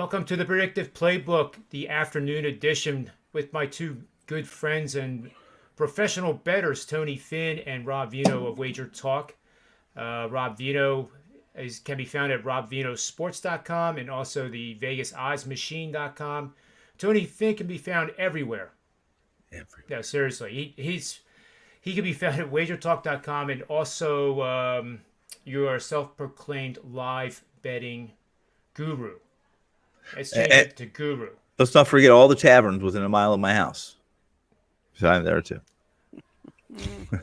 Welcome to the Predictive Playbook, the afternoon edition with my two good friends and professional bettors, Tony Finn and Rob Veno of WagerTalk. Rob Veno can be found at robvenosports.com and also the vegasoddsmachine.com. Tony Finn can be found everywhere. No, seriously. He can be found at wagertalk.com and also you are a self-proclaimed live betting guru. Let's change it to guru. Let's not forget all the taverns within a mile of my house. So I'm there too.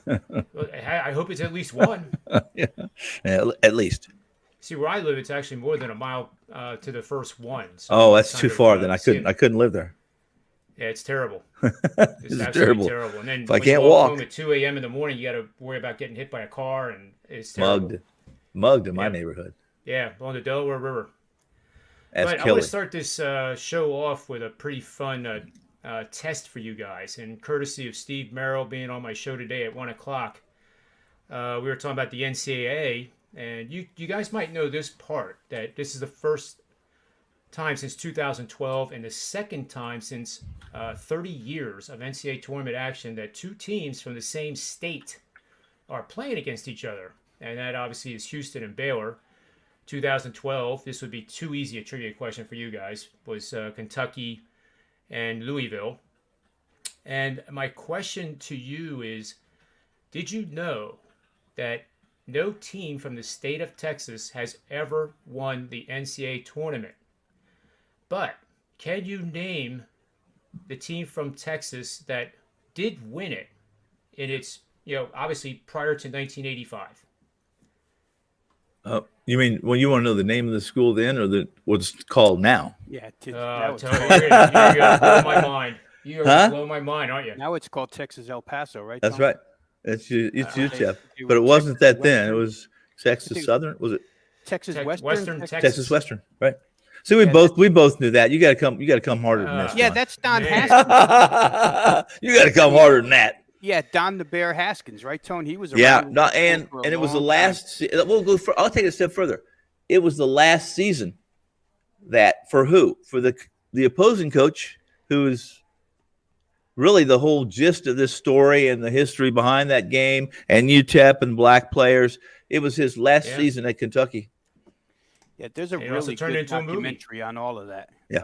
Well, I hope it's at least one. Yeah, at least. See, where I live, it's actually more than a mile to the first one. So oh, that's too far. Then I couldn't live there. Yeah, it's terrible. It's absolutely terrible. And then if I can't walk home at 2 a.m. in the morning, you got to worry about getting hit by a car, and it's terrible. Mugged in my neighborhood. Yeah, on the Delaware River. That's but I want to start this show off with a pretty fun test for you guys, and courtesy of Steve Merril being on my show today at 1 o'clock. We were talking about the NCAA, and you guys might know this part, that this is the first time since 2012 and the second time since 30 years of NCAA tournament action that two teams from the same state are playing against each other. And that obviously is Houston and Baylor. 2012, this would be too easy a trivia question for you guys, was Kentucky and Louisville. And my question to you is, did you know that no team from the state of Texas has ever won the NCAA tournament? But can you name the team from Texas that did win it in its, obviously prior to 1985? You mean when you want to know the name of the school then, or what's called now? Yeah, Tony, you're gonna blow my mind. You're gonna blow my mind, aren't you? Now it's called Texas El Paso, right? That's Tony? right. It's UTEP, but it wasn't that then. It was Texas Southern. Was it Texas Western? Texas Western, right? See, we both knew that. You got to come harder than this. Yeah, one. that's Don Haskins. You got to come harder than that. Yeah, Don the Bear Haskins, right, Tony? He was around. And it was the last. I'll take it a step further. It was the last season that for the opposing coach, who is really the whole gist of this story and the history behind that game, and UTEP and black players. It was his last season at Kentucky. Yeah, there's a really good documentary on all of that. Yeah.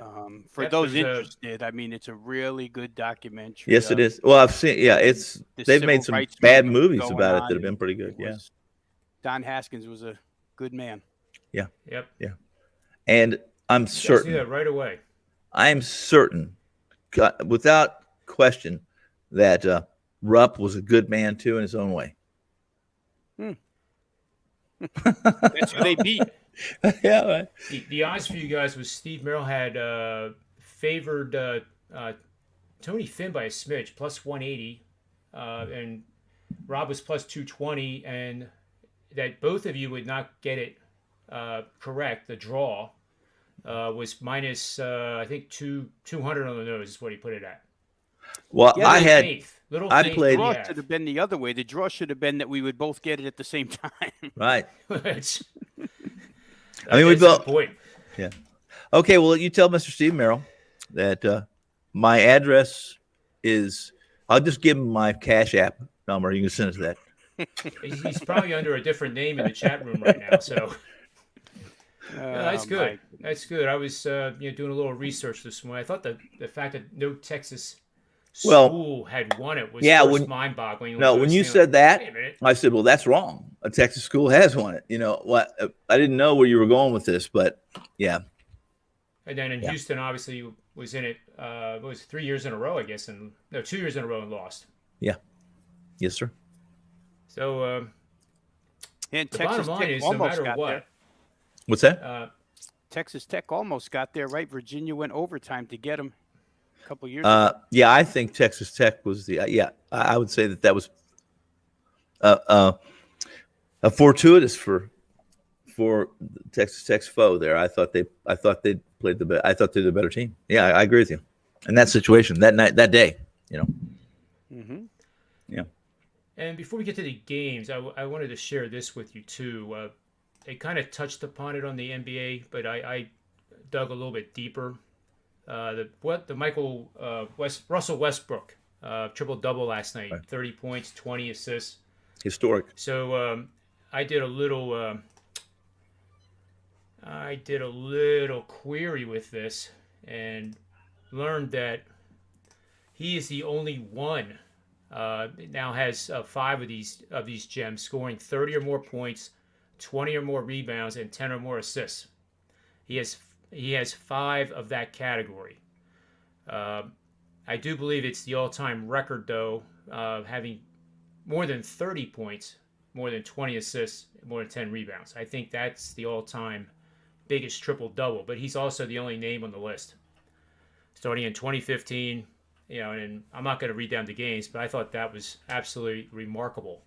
For those interested, I mean, it's a really good documentary. Yes, it is. Well, I've seen. Yeah, they've made some bad movies about it that have been pretty good. Yeah. Don Haskins was a good man. Yeah. Yep. Yeah. And I'm certain. See that right away. I'm certain, without question, that Rupp was a good man too in his own way. That's who they beat. Yeah, right. The odds for you guys was Steve Merril had favored Tony Finn by a smidge, plus 180, and Rob was plus 220, and that both of you would not get it correct. The draw was minus, I think, 200 on the nose is what he put it at. Well, I had faith. I played. The draw should have been the other way. The draw should have been that we would both get it at the same time. Right. I mean, we built. Yeah. Okay. Well, you tell Mr. Steve Merril that my address is. I'll just give him my Cash App number. You can send it to that. He's probably under a different name in the chat room right now. So that's good. That's good. I was doing a little research this morning. I thought the fact that no Texas school had won it was mind-boggling. No, when you said that, I said, "Well, that's wrong. A Texas school has won it." What? I didn't know where you were going with this, but yeah. And then in Houston, obviously, was in it. It was 3 years in a row, I guess, 2 years in a row and lost. Yeah. Yes, sir. So, and the Texas bottom line Tech is, no matter what. There. What's that? Texas Tech almost got there, right? Virginia went overtime to get them a couple years ago. Yeah, I think Texas Tech was I would say that was a fortuitous for Texas Tech's foe there. I thought they played I thought they were the better team. Yeah, I agree with you. In that situation, that night, that day, Mm-hmm. Yeah. And before we get to the games, I wanted to share this with you too. They kind of touched upon it on the NBA, but I dug a little bit deeper. The Russell Westbrook triple double last night, Right. 30 points, 20 assists. Historic. So I did a little query with this and learned that he is the only one now has 5 of these gems, scoring 30 or more points, 20 or more rebounds, and 10 or more assists. He has 5 of that category. I do believe it's the all-time record, though, having more than 30 points, more than 20 assists, more than 10 rebounds. I think that's the all-time biggest triple-double, but he's also the only name on the list. Starting in 2015, and I'm not going to read down the games, but I thought that was absolutely remarkable.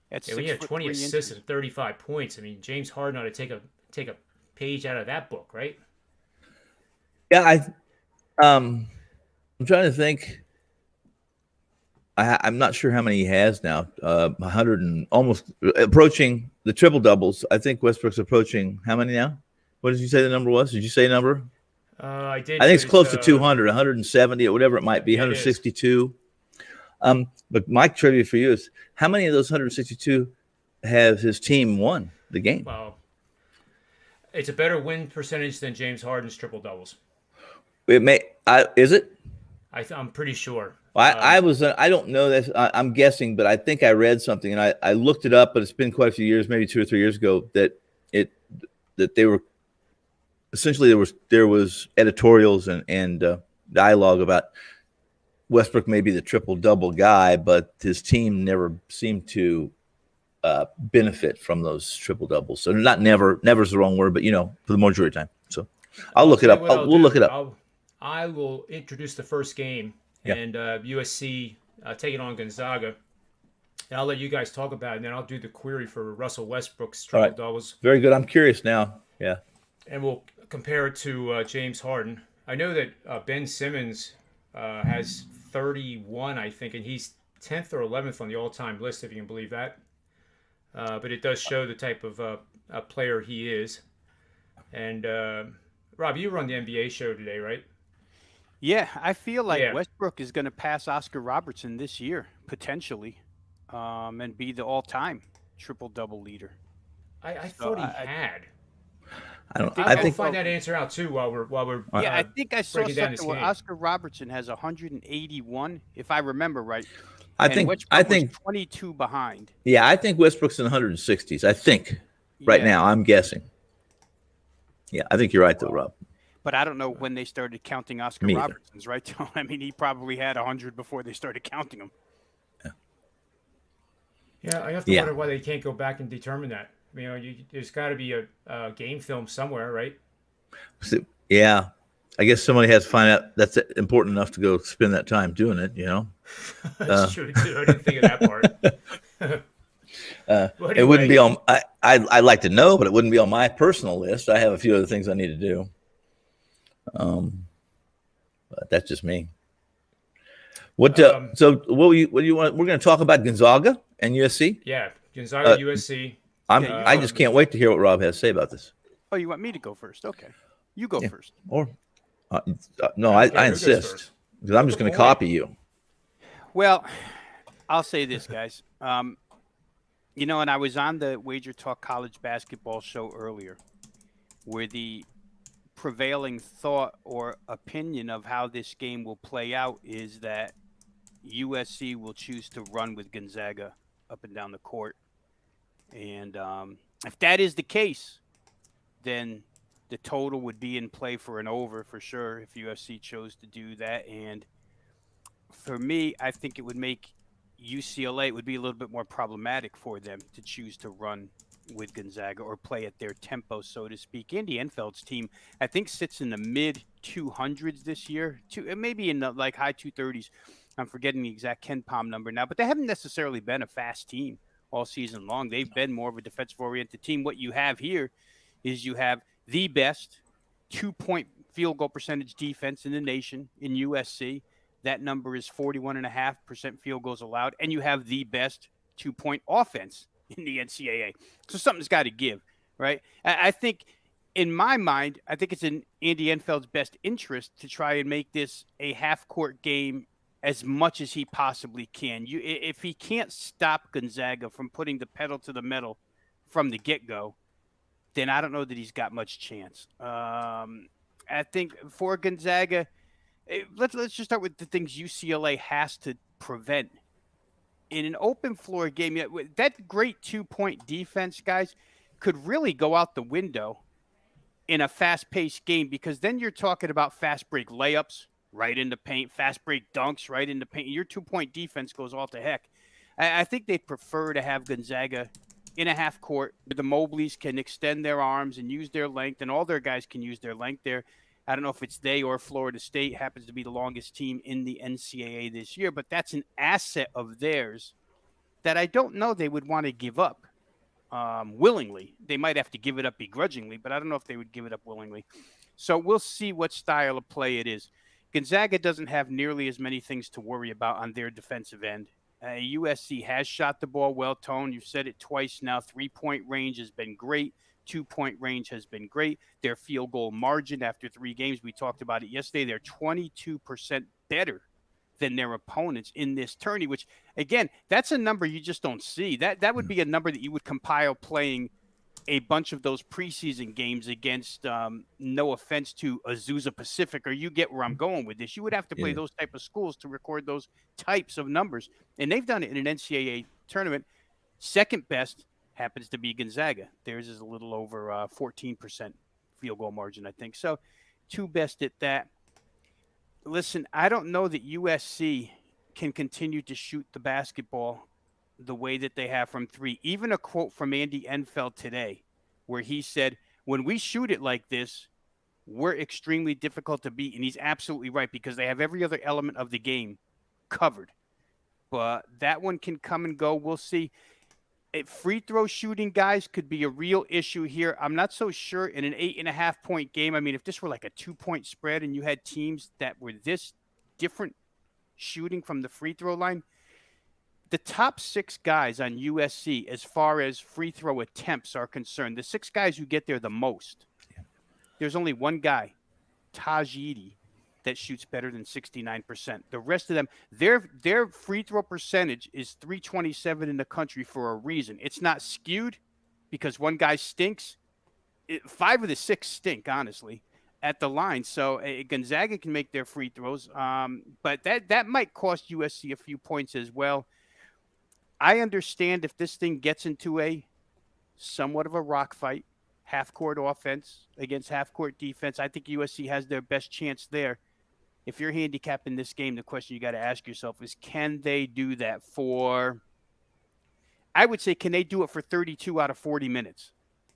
When you have 20 assists and 35 points, I mean, James Harden ought to take a page out of that book, right? Yeah, I'm trying to think. I'm not sure how many he has now. 100 and almost approaching the triple doubles. I think Westbrook's approaching how many now? What did you say the number was? Did you say a number? I did. I think it's close to 200, 170, or whatever it might be, yeah, 162. But my trivia for you is how many of those 162 has his team won the game? Well, it's a better win percentage than James Harden's triple doubles. Is it? I'm pretty sure. I don't know this. I'm guessing, but I think I read something and I looked it up, but it's been quite a few years, maybe 2 or 3 years ago, that they were essentially there was editorials and dialogue about Westbrook may be the triple double guy, but his team never seemed to benefit from those triple doubles. So not never is the wrong word, but for the majority of time. So I'll look it up. We'll look it up. I will introduce the first game and USC taking on Gonzaga. And I'll let you guys talk about it, and then I'll do the query for Russell Westbrook's triple doubles. Very good. I'm curious now. Yeah. And we'll compare it to James Harden. I know that Ben Simmons has 31, I think, and he's 10th or 11th on the all-time list, if you can believe that. But it does show the type of player he is. And Rob, you were on the NBA show today, right? Yeah, I feel like Westbrook is going to pass Oscar Robertson this year, potentially, and be the all-time triple-double leader. I thought he had. I think I'll find that answer out too while we're. Yeah, I think I saw something where game. Oscar Robertson has 181, if I remember right. I think was 22 behind. Yeah, I think Westbrook's in the 160s. I think right now. I'm guessing. Yeah, I think you're right though, Rob. But I don't know when they started counting Oscar Robertsons, right? So, I mean, he probably had 100 before they started counting them. Yeah, I have to wonder why they can't go back and determine that. There's got to be a game film somewhere, right? Yeah, I guess somebody has to find out that's important enough to go spend that time doing it. That's true too. I didn't think of that part. Anyway, it wouldn't be on. I'd like to know, but it wouldn't be on my personal list. I have a few other things I need to do. But that's just me. What? So what do you want? We're going to talk about Gonzaga and USC. Yeah, Gonzaga, USC. I just can't wait to hear what Rob has to say about this. Oh, you want me to go first? Okay, you go first. Or no, I insist because I'm just going to copy you. Well, I'll say this, guys. And I was on the WagerTalk college basketball show earlier, where the prevailing thought or opinion of how this game will play out is that USC will choose to run with Gonzaga up and down the court. And if that is the case, then the total would be in play for an over for sure if USC chose to do that. And for me, I think it would make UCLA, it would be a little bit more problematic for them to choose to run with Gonzaga or play at their tempo, so to speak. Andy Enfeld's team, I think, sits in the mid 200s this year, maybe in the high 230s. I'm forgetting the exact Ken Palm number now, but they haven't necessarily been a fast team all season long. They've been more of a defensive-oriented team. What you have here is you have the best 2-point field goal percentage defense in the nation in USC. That number is 41.5% field goals allowed, and you have the best 2-point offense in the NCAA. So something's got to give, right? I think in my mind, I think it's in Andy Enfeld's best interest to try and make this a half-court game as much as he possibly can. If he can't stop Gonzaga from putting the pedal to the metal from the get-go, then I don't know that he's got much chance. I think for Gonzaga, let's just start with the things UCLA has to prevent. In an open floor game, that great 2-point defense, guys, could really go out the window in a fast-paced game, because then you're talking about fast break layups right into paint, fast break dunks right into paint. Your 2-point defense goes all to heck. I think they'd prefer to have Gonzaga in a half court where the Mobleys can extend their arms and use their length, and all their guys can use their length there. I don't know if it's they or Florida State happens to be the longest team in the NCAA this year, but that's an asset of theirs that I don't know they would want to give up willingly. They might have to give it up begrudgingly, but I don't know if they would give it up willingly. So we'll see what style of play it is. Gonzaga doesn't have nearly as many things to worry about on their defensive end. USC has shot the ball well. Tone, you've said it twice now. 3-point range has been great. 2-point range has been great. Their field goal margin after 3 games, we talked about it yesterday, they're 22% better than their opponents in this tourney, which, again, that's a number you just don't see. That would be a number that you would compile playing a bunch of those preseason games against, no offense to Azusa Pacific, or you get where I'm going with this. You would have to play those type of schools to record those types of numbers. And they've done it in an NCAA tournament. Second best happens to be Gonzaga. Theirs is a little over 14% field goal margin, I think. So 2 best at that. Listen, I don't know that USC can continue to shoot the basketball the way that they have from 3. Even a quote from Andy Enfeld today where he said, when we shoot it like this, we're extremely difficult to beat. And he's absolutely right, because they have every other element of the game covered. But that one can come and go. We'll see. Free throw shooting, guys, could be a real issue here. I'm not so sure in an 8.5-point game. I mean, if this were like a 2-point spread and you had teams that were this different shooting from the free throw line, the top 6 guys on USC, as far as free throw attempts are concerned, the 6 guys who get there the most, there's only one guy, Tajidi, that shoots better than 69%. The rest of them, their free throw percentage is 327 in the country for a reason. It's not skewed because one guy stinks. 5 of the 6 stink, honestly, at the line. So Gonzaga can make their free throws, but that might cost USC a few points as well. I understand if this thing gets into a somewhat of a rock fight, half-court offense against half-court defense, I think USC has their best chance there. If you're handicapping this game, the question you got to ask yourself is, can they do that for, I would say, can they do it for 32 out of 40 minutes?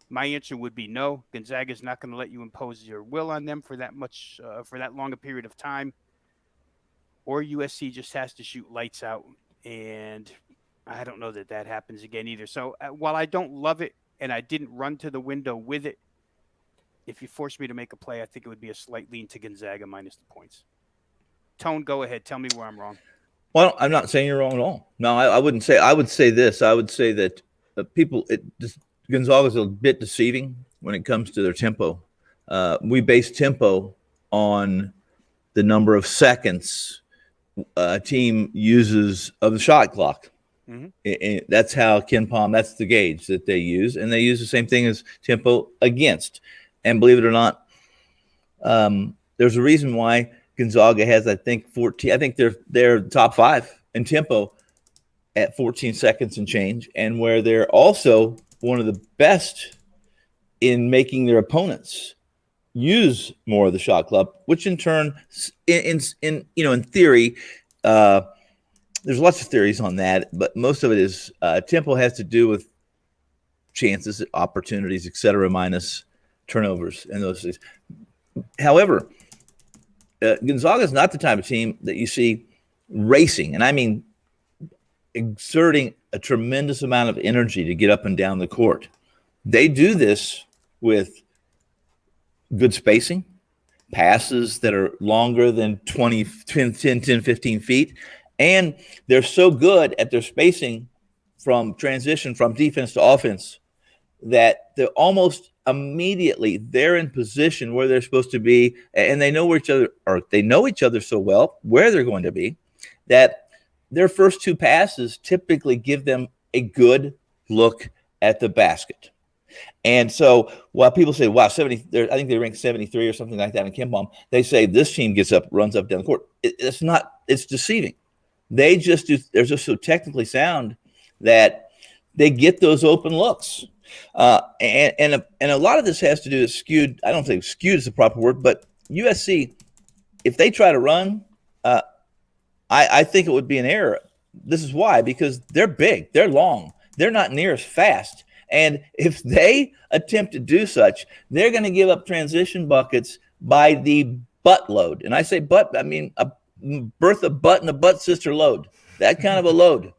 My answer would be no. Gonzaga's not going to let you impose your will on them for that much, for that long a period of time. Or USC just has to shoot lights out, and I don't know that happens again either. So while I don't love it and I didn't run to the window with it, if you force me to make a play, I think it would be a slight lean to Gonzaga minus the points. Tone, go ahead. Tell me where I'm wrong. Well, I'm not saying you're wrong at all. No, I wouldn't say. I would say this. I would say that Gonzaga's a bit deceiving when it comes to their tempo. We base tempo on the number of seconds a team uses of the shot clock. Mm-hmm. That's how KenPom, that's the gauge that they use. And they use the same thing as tempo against. And believe it or not, there's a reason why Gonzaga has, I think, 14. I think they're top 5 in tempo at 14 seconds and change, and where they're also one of the best in making their opponents use more of the shot clock, which in turn, in theory, there's lots of theories on that, but most of it is tempo has to do with chances, opportunities, etc., minus turnovers and those things. However, Gonzaga is not the type of team that you see racing, and I mean exerting a tremendous amount of energy to get up and down the court. They do this with good spacing, passes that are longer than 10, 15 feet, and they're so good at their spacing from transition from defense to offense that they're almost immediately they're in position where they're supposed to be, and they know where each other, or they know each other so well where they're going to be, that their first two passes typically give them a good look at the basket. And so while people say, wow, 70, I think they rank 73 or something like that in KenPom, they say this team gets up, runs up down the court. It's not, it's deceiving. They're just so technically sound that they get those open looks. And a lot of this has to do with skewed. I don't think skewed is the proper word, but USC, if they try to run, I think it would be an error. This is why, because they're big, they're long, they're not near as fast. And if they attempt to do such, they're going to give up transition buckets by the buttload. And I say butt, I mean a Bertha butt and a butt sister load. That kind of a load.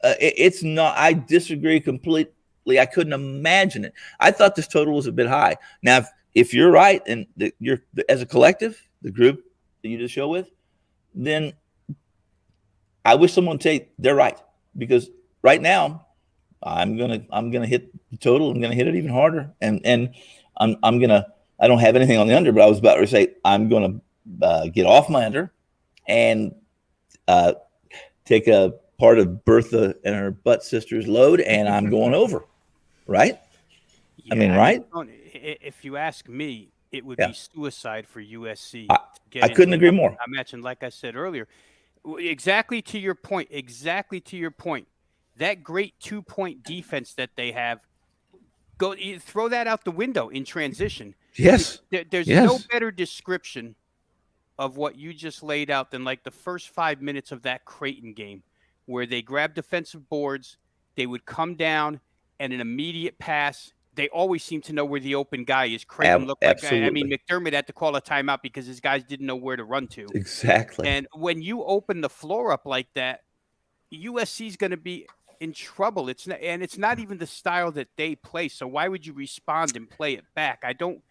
It's not. I disagree completely. I couldn't imagine it. I thought this total was a bit high. Now, if you're right, and you're as a collective, the group that you did the show with, then I wish someone would say they're right, because right now I'm gonna hit the total. I'm gonna hit it even harder, and I'm gonna. I don't have anything on the under, but I was about to say I'm gonna get off my under and take a part of Bertha and her butt sister's load, and I'm going over. Right? Yeah, I mean, right? If you ask me, it would be suicide for USC. I couldn't agree more. I mentioned, like I said earlier, exactly to your point. That great 2-point defense that they have, throw that out the window in transition. Yes. There's no better description of what you just laid out than like the first 5 minutes of that Creighton game, where they grab defensive boards, they would come down, and an immediate pass. They always seem to know where the open guy is. Creighton looked like, I mean, McDermott had to call a timeout because his guys didn't know where to run to. Exactly. And when you open the floor up like that, USC is going to be in trouble. It's not even the style that they play. So why would you respond and play it back? I don't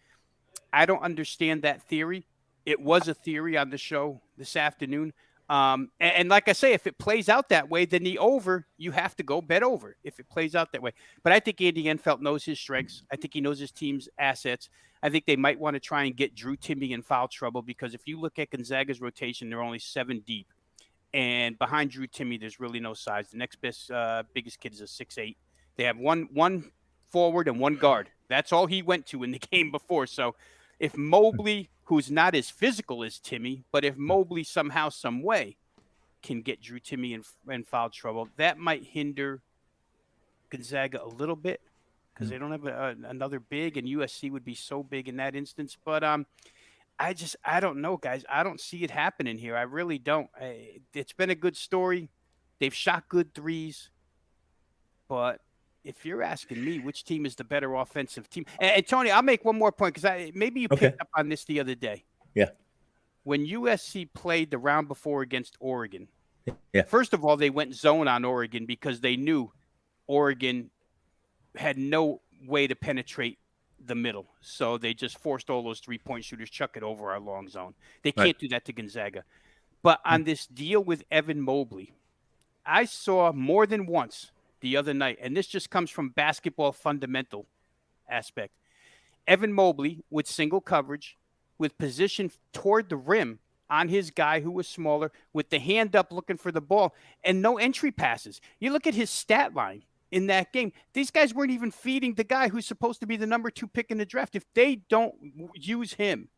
understand that theory. It was a theory on the show this afternoon. And like I say, if it plays out that way, then the over, you have to go bet over if it plays out that way. But I think Andy Enfield knows his strengths. I think he knows his team's assets. I think they might want to try and get Drew Timme in foul trouble, because if you look at Gonzaga's rotation, they're only 7 deep. And behind Drew Timme, there's really no size. The next biggest kid is a 6'8". They have one forward and one guard. That's all he went to in the game before. So if Mobley, who's not as physical as Timme, but if Mobley somehow, some way can get Drew Timme in foul trouble, that might hinder Gonzaga a little bit, because they don't have another big, and USC would be so big in that instance. But I don't know, guys. I don't see it happening here. I really don't. It's been a good story. They've shot good threes, but if you're asking me which team is the better offensive team, and Tony, I'll make one more point, because maybe you picked up on this the other day. Yeah. When USC played the round before against Oregon, yeah. First of all, they went zone on Oregon because they knew Oregon had no way to penetrate the middle. So they just forced all those 3-point shooters, chuck it over our long zone. They can't do that to Gonzaga. But on this deal with Evan Mobley, I saw more than once the other night, and this just comes from basketball fundamental aspect. Evan Mobley with single coverage, with position toward the rim on his guy who was smaller, with the hand up looking for the ball, and no entry passes. You look at his stat line in that game. These guys weren't even feeding the guy who's supposed to be the number 2 pick in the draft. If they don't use him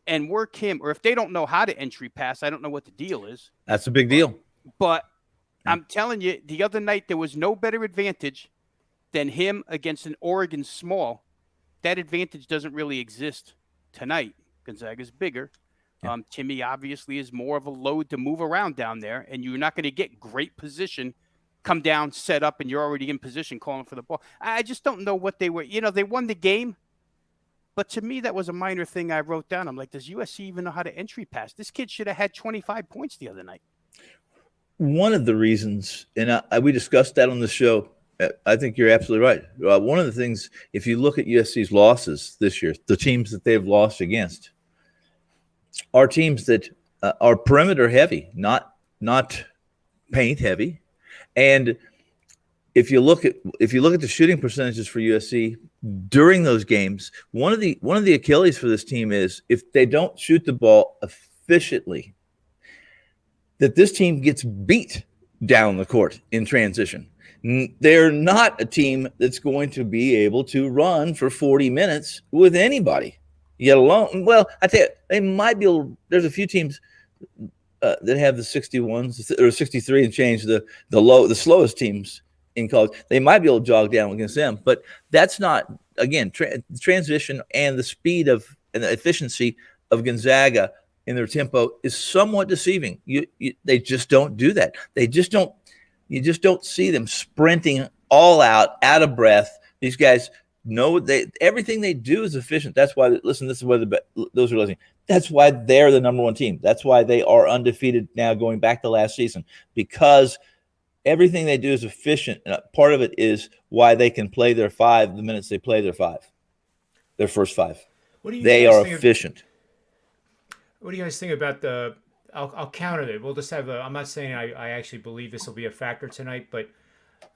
and work him, or if they don't know how to entry pass, I don't know what the deal is. That's a big deal. But I'm telling you, the other night, there was no better advantage than him against an Oregon small. That advantage doesn't really exist tonight. Gonzaga's bigger. Timme obviously is more of a load to move around down there, and you're not going to get great position, come down, set up, and you're already in position calling for the ball. I just don't know what they were. They won the game, but to me, that was a minor thing I wrote down. I'm like, does USC even know how to entry pass? This kid should have had 25 points the other night. One of the reasons, and we discussed that on the show, I think you're absolutely right. One of the things, if you look at USC's losses this year, the teams that they've lost against are teams that are perimeter heavy, not paint heavy. And if you look at the shooting percentages for USC during those games, one of the Achilles for this team is if they don't shoot the ball efficiently, that this team gets beat down the court in transition. They're not a team that's going to be able to run for 40 minutes with anybody, yet alone. Well, I tell you, they might be able. There's a few teams that have the 61s or 63 and change, the slowest teams in college. They might be able to jog down against them, but that's not, again, transition and the speed and the efficiency of Gonzaga in their tempo is somewhat deceiving. They just don't do that. You just don't see them sprinting all out of breath. These guys know everything they do is efficient. That's why, listen, this is where those are listening. That's why they're the number one team. That's why they are undefeated now going back to last season, because everything they do is efficient. And part of it is why they can play their 5 the minutes they play their first 5. They are efficient. What do you guys think about I'll counter it. We'll just have I'm not saying I actually believe this will be a factor tonight, but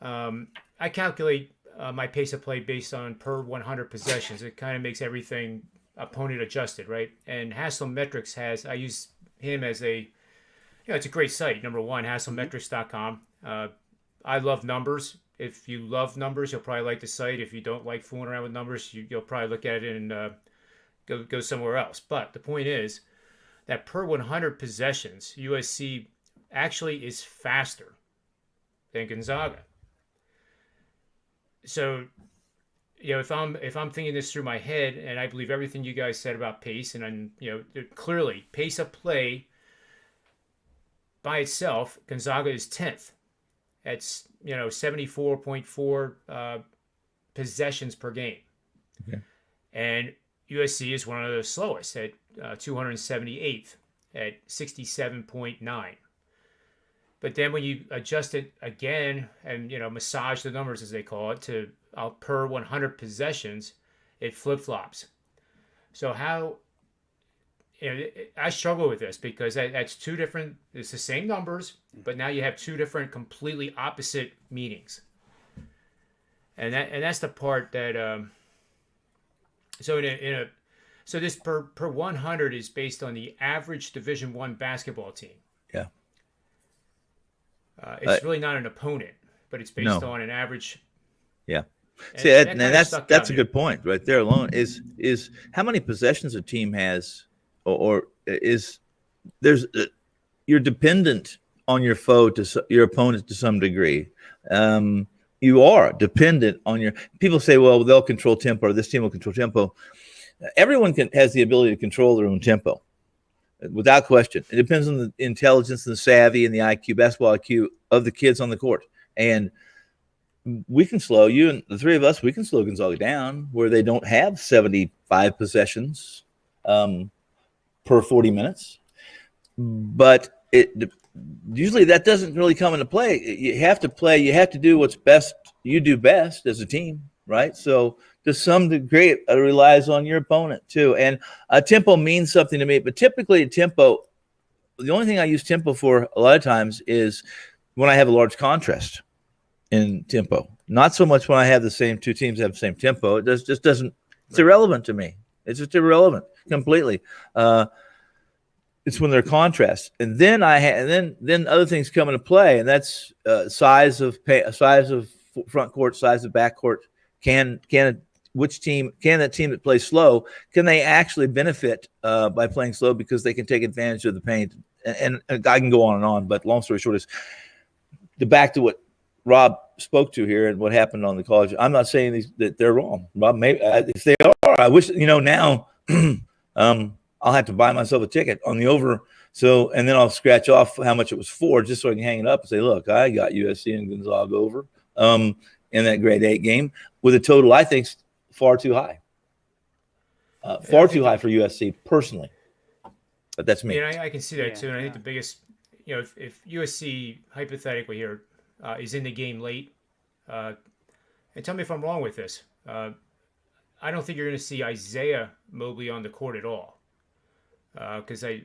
I calculate my pace of play based on per 100 possessions. It kind of makes everything opponent adjusted, right? And Hasslemetrics I use him as it's a great site. Number one, Hasslemetrics.com. I love numbers. If you love numbers, you'll probably like the site. If you don't like fooling around with numbers, you'll probably look at it and go somewhere else. But the point is that per 100 possessions, USC actually is faster than Gonzaga. So, if I'm thinking this through my head, and I believe everything you guys said about pace, and clearly pace of play by itself, Gonzaga is 10th. That's 74.4 possessions per game, okay. And USC is one of the slowest at 278th at 67.9. But then when you adjust it again and massage the numbers as they call it to per 100 possessions, it flip-flops. So how I struggle with this because that's two different. It's the same numbers, but now you have two different, completely opposite meanings. And that's the part that. So this per 100 is based on the average Division I basketball team. Yeah. It's really not an opponent, but it's based on an average. Yeah. See, that's a good point right there alone. Is how many possessions a team has, or is there's you're dependent on your your opponent to some degree. You are dependent on people say, well, they'll control tempo, or this team will control tempo. Everyone has the ability to control their own tempo, without question. It depends on the intelligence and the savvy and the IQ, basketball IQ of the kids on the court. And we can slow you, and the three of us, we can slow Gonzaga down where they don't have 75 possessions per 40 minutes. But usually that doesn't really come into play. You have to do what's best. You do best as a team, right? So to some degree, it relies on your opponent too. And tempo means something to me, but typically tempo, the only thing I use tempo for a lot of times is when I have a large contrast in tempo. Not so much when I have the same two teams have the same tempo. It just doesn't. It's irrelevant to me. It's just irrelevant completely. It's when they're contrast, and then then other things come into play, and that's size of front court, size of back court. Can that team that plays slow, can they actually benefit by playing slow because they can take advantage of the paint? And I can go on and on, but long story short is back to what Rob spoke to here and what happened on the college. I'm not saying that they're wrong, Rob. Maybe if they are, I wish now. I'll have to buy myself a ticket on the over. So, and then I'll scratch off how much it was for, just so I can hang it up and say, look, I got USC and Gonzaga over in that grade 8 game with a total I think far too high. Too high for USC personally. But that's me. Yeah, I can see that too. And I think the biggest, if USC hypothetically here is in the game late, and tell me if I'm wrong with this, I don't think you're going to see Isaiah Mobley on the court at all. Because I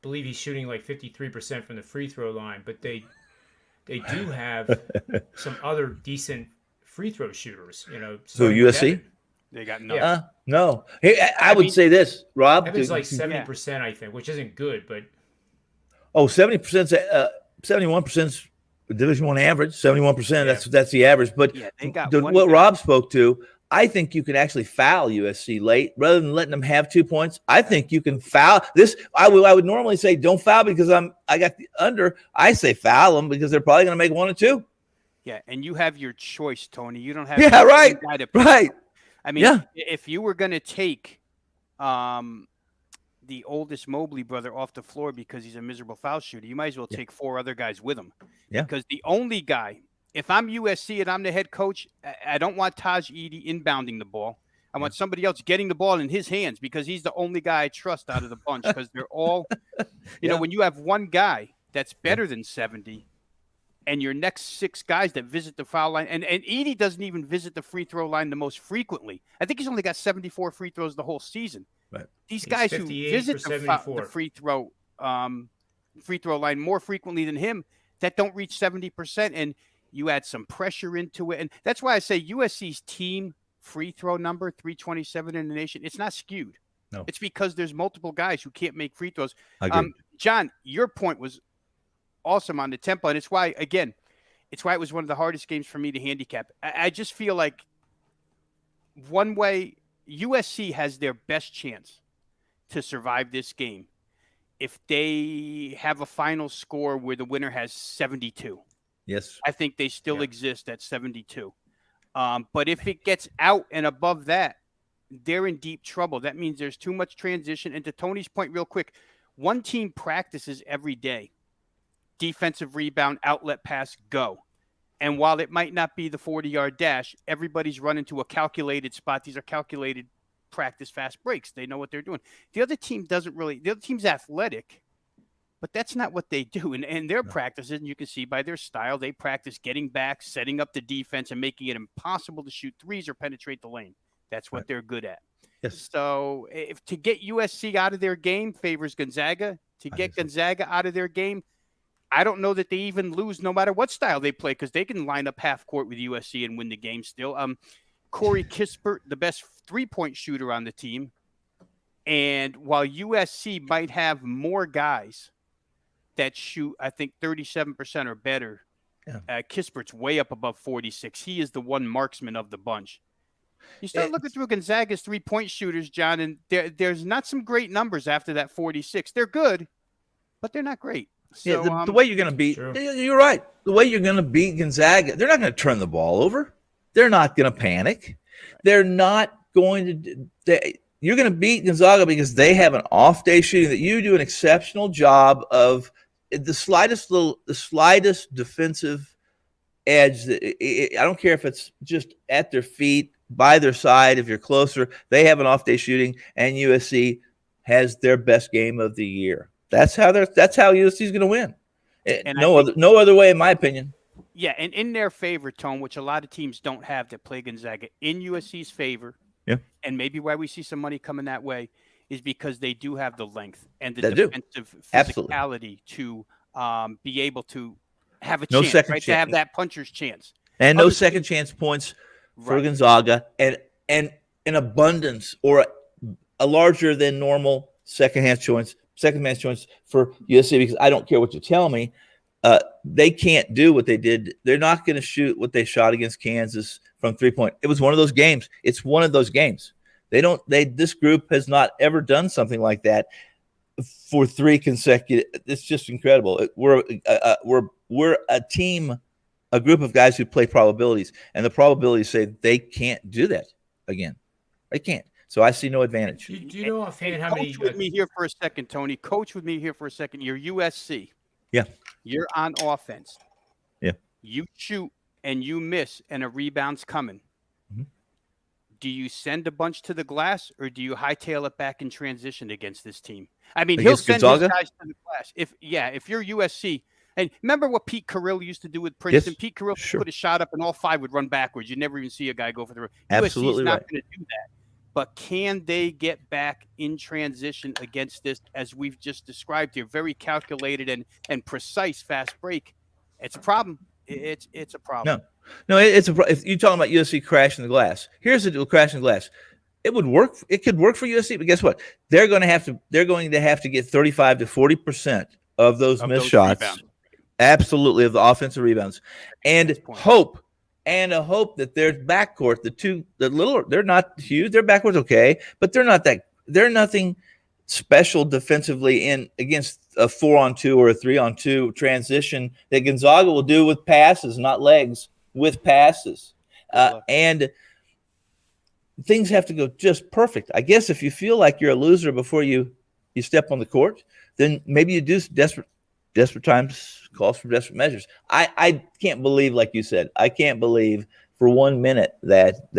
believe he's shooting like 53% from the free throw line, but they do have some other decent free throw shooters. Who, starting with USC? Evan. They got Yeah. nothing. No. Hey, I would mean, say this, Rob. Evan's like 70%, I think, which isn't good, but 70%, 71% Division I average. 71%. That's the average. But they got what guy. Rob spoke to, I think you can actually foul USC late rather than letting them have 2 points. I think you can foul this. I would normally say don't foul because I got the under. I say foul them because they're probably going to make 1 or 2. Yeah, and you have your choice, Tony. You don't have right. I mean, if you were going to take the oldest Mobley brother off the floor because he's a miserable foul shooter, you might as well take 4 other guys with him. Yeah. Because the only guy, if I'm USC and I'm the head coach, I don't want Taj Edey inbounding the ball. I want somebody else getting the ball in his hands because he's the only guy I trust out of the bunch because they're all, you know, when you have one guy that's better than 70 and your next 6 guys that visit the foul line, and Edey doesn't even visit the free throw line the most frequently. I think he's only got 74 free throws the whole season. Right. These guys who visit the free throw line more frequently than him that don't reach 70%, and you add some pressure into it. And that's why I say USC's team free throw number, 327 in the nation, it's not skewed. No. It's because there's multiple guys who can't make free throws. John, your point was awesome on the tempo, and it's why it was one of the hardest games for me to handicap. I just feel like one way USC has their best chance to survive this game if they have a final score where the winner has 72. Yes. I think they still exist at 72. But if it gets out and above that, they're in deep trouble. That means there's too much transition. And to Tony's point real quick, one team practices every day. Defensive rebound, outlet pass, go. And while it might not be the 40-yard dash, everybody's running to a calculated spot. These are calculated practice fast breaks. They know what they're doing. The other team doesn't really – the other team's athletic, but that's not what they do. And their practices, and you can see by their style, they practice getting back, setting up the defense, and making it impossible to shoot threes or penetrate the lane. That's what they're good at. Yes. So if to get USC out of their game favors Gonzaga, to get Gonzaga out of their game, I don't know that they even lose no matter what style they play because they can line up half court with USC and win the game still. Corey Kispert, the best three-point shooter on the team. And while USC might have more guys that shoot, I think 37% or better, Kispert's way up above 46. He is the one marksman of the bunch. You start looking through Gonzaga's three-point shooters, John, and there's not some great numbers after that 46. They're good, but they're not great. So, the way you're going to beat, you're right. The way you're going to beat Gonzaga, they're not going to turn the ball over. They're not going to panic. They're not going to. You're going to beat Gonzaga because they have an off-day shooting that you do an exceptional job of the slightest defensive edge. I don't care if it's just at their feet, by their side. If you're closer, they have an off-day shooting, and USC has their best game of the year. That's how USC is going to win. And no other way, in my opinion. Yeah, and in their favor, Tone, which a lot of teams don't have that play Gonzaga, in USC's favor, and maybe why we see some money coming that way, is because they do have the length and the defensive physicality to be able to have a chance, right? To have that puncher's chance. And no second chance points for Gonzaga, and an abundance or a larger than normal second match choice for USC, because I don't care what you tell me. They can't do what they did. They're not going to shoot what they shot against Kansas from 3-point. It was one of those games. It's one of those games. This group has not ever done something like that for 3 consecutive. It's just incredible. We're a team, a group of guys who play probabilities, and the probabilities say they can't do that again. They can't. So I see no advantage. Do you know offhand how many? Coach with me here for a second, Tony. Coach with me here for a second. You're USC. Yeah. You're on offense. Yeah. You shoot and you miss, and a rebound's coming. Mm-hmm. Do you send a bunch to the glass, or do you hightail it back in transition against this team? I mean, he'll send his guys to the glass. If you're USC, and remember what Pete Carrill used to do with Princeton? Yes, Pete Carrill put a shot up, and all 5 would run backwards. You'd never even see a guy go for the rim. Absolutely USC's not going to do that. But can they get back in transition against this, as we've just described here, very calculated and precise fast break? It's a problem. It's a problem. No, it's a. If you're talking about USC crashing the glass, here's the deal: crashing the glass. It would work. It could work for USC, but guess what? They're going to have to get 35 to 40% of those missed shots. Rebounds. Absolutely, of the offensive rebounds, and hope that their backcourt, they're not huge. Their backcourt's okay, but they're nothing special defensively in against a 4-on-2 or a 3-on-2 transition that Gonzaga will do with passes, not legs, with passes. And things have to go just perfect. I guess if you feel like you're a loser before you step on the court, then maybe you do desperate times calls for desperate measures. I can't believe, like you said, I can't believe for 1 minute that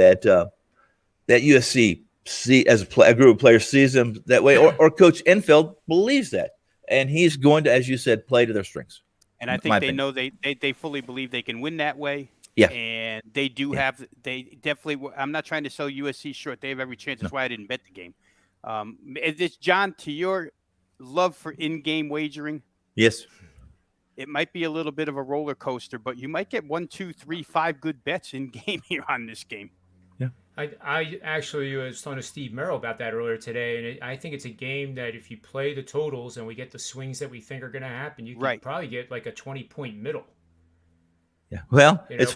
USC as a group of players sees them that way, or Coach Enfeld believes that, and he's going to, as you said, play to their strengths. And I think they know they fully believe they can win that way. Yeah, and they do have. They definitely. I'm not trying to sell USC short. They have every chance. That's why I didn't bet the game. It's John, to your love for in-game wagering. Yes. It might be a little bit of a roller coaster, but you might get 1, 2, 3, 5 good bets in game here on this game. Yeah. I actually was talking to Steve Merril about that earlier today, and I think it's a game that if you play the totals and we get the swings that we think are going to happen, you can probably get like a 20-point middle. Yeah. Well, it's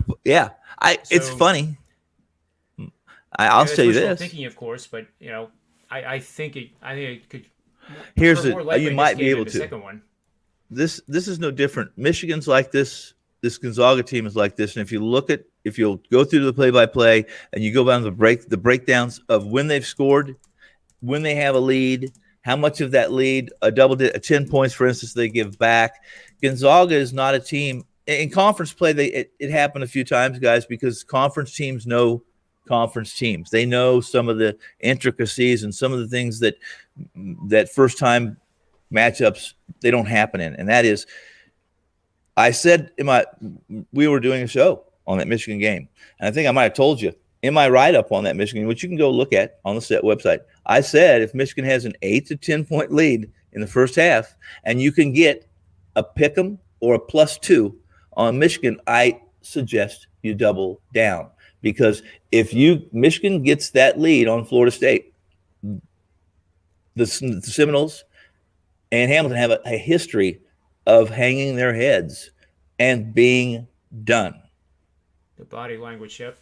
funny. I'll tell you this. Thinking, of course, but I think it could. You might be able to. Second one. This is no different. Michigan's like this. This Gonzaga team is like this. And if you'll go through the play-by-play and you go down the breakdowns of when they've scored, when they have a lead, how much of that lead, a 10 points, for instance, they give back. Gonzaga is not a team. In conference play, it happened a few times, guys, because conference teams know conference teams. They know some of the intricacies and some of the things that first-time matchups they don't happen in. And that is, I said we were doing a show on that Michigan game, and I think I might have told you in my write-up on that Michigan, which you can go look at on the set website. I said if Michigan has an 8 to 10 point lead in the first half, and you can get a pick'em or a +2 on Michigan, I suggest you double down, because if Michigan gets that lead on Florida State, the Seminoles and Hamilton have a history of hanging their heads and being done. The body language, yep,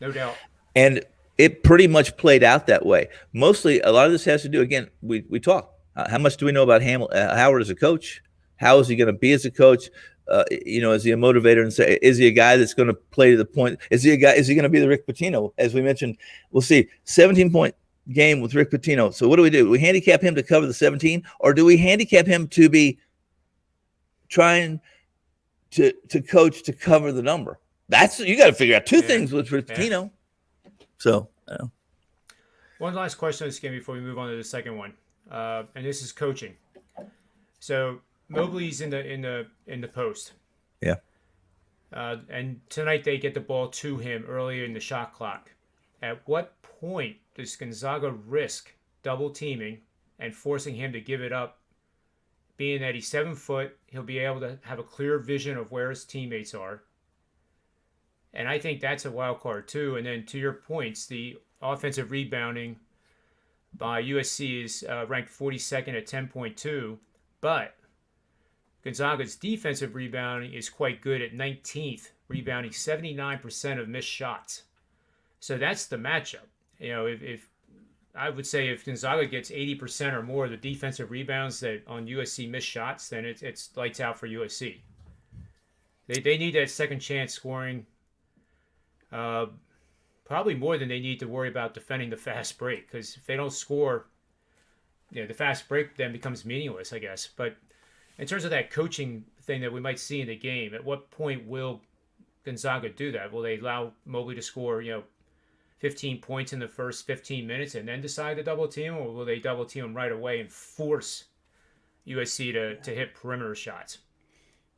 no doubt. And it pretty much played out that way. Mostly, a lot of this has to do, again, we talk. How much do we know about Howard as a coach? How is he going to be as a coach? Is he a motivator, and say, is he a guy that's going to play to the point? Is he going to be the Rick Pitino? As we mentioned, we'll see 17-point game with Rick Pitino. So what do? Do we handicap him to cover the 17, or do we handicap him to be trying to coach to cover the number? That's, you got to figure out two things with Rick Pitino. So one last question on this game before we move on to the second one, and this is coaching. So Mobley's in the post. Yeah. And tonight they get the ball to him earlier in the shot clock. At what point does Gonzaga risk double teaming and forcing him to give it up? Being that he's 7 foot, he'll be able to have a clear vision of where his teammates are. And I think that's a wild card too. And then to your points, the offensive rebounding by USC is ranked 42nd at 10.2, but Gonzaga's defensive rebounding is quite good at 19th, rebounding 79% of missed shots. So that's the matchup. If I would say if Gonzaga gets 80% or more of the defensive rebounds that on USC missed shots, then it's lights out for USC. They need that second chance scoring, probably more than they need to worry about defending the fast break, because if they don't score, the fast break then becomes meaningless, I guess. But in terms of that coaching thing that we might see in the game, at what point will Gonzaga do that? Will they allow Mobley to score, 15 points in the first 15 minutes and then decide to double team, or will they double team him right away and force USC to hit perimeter shots?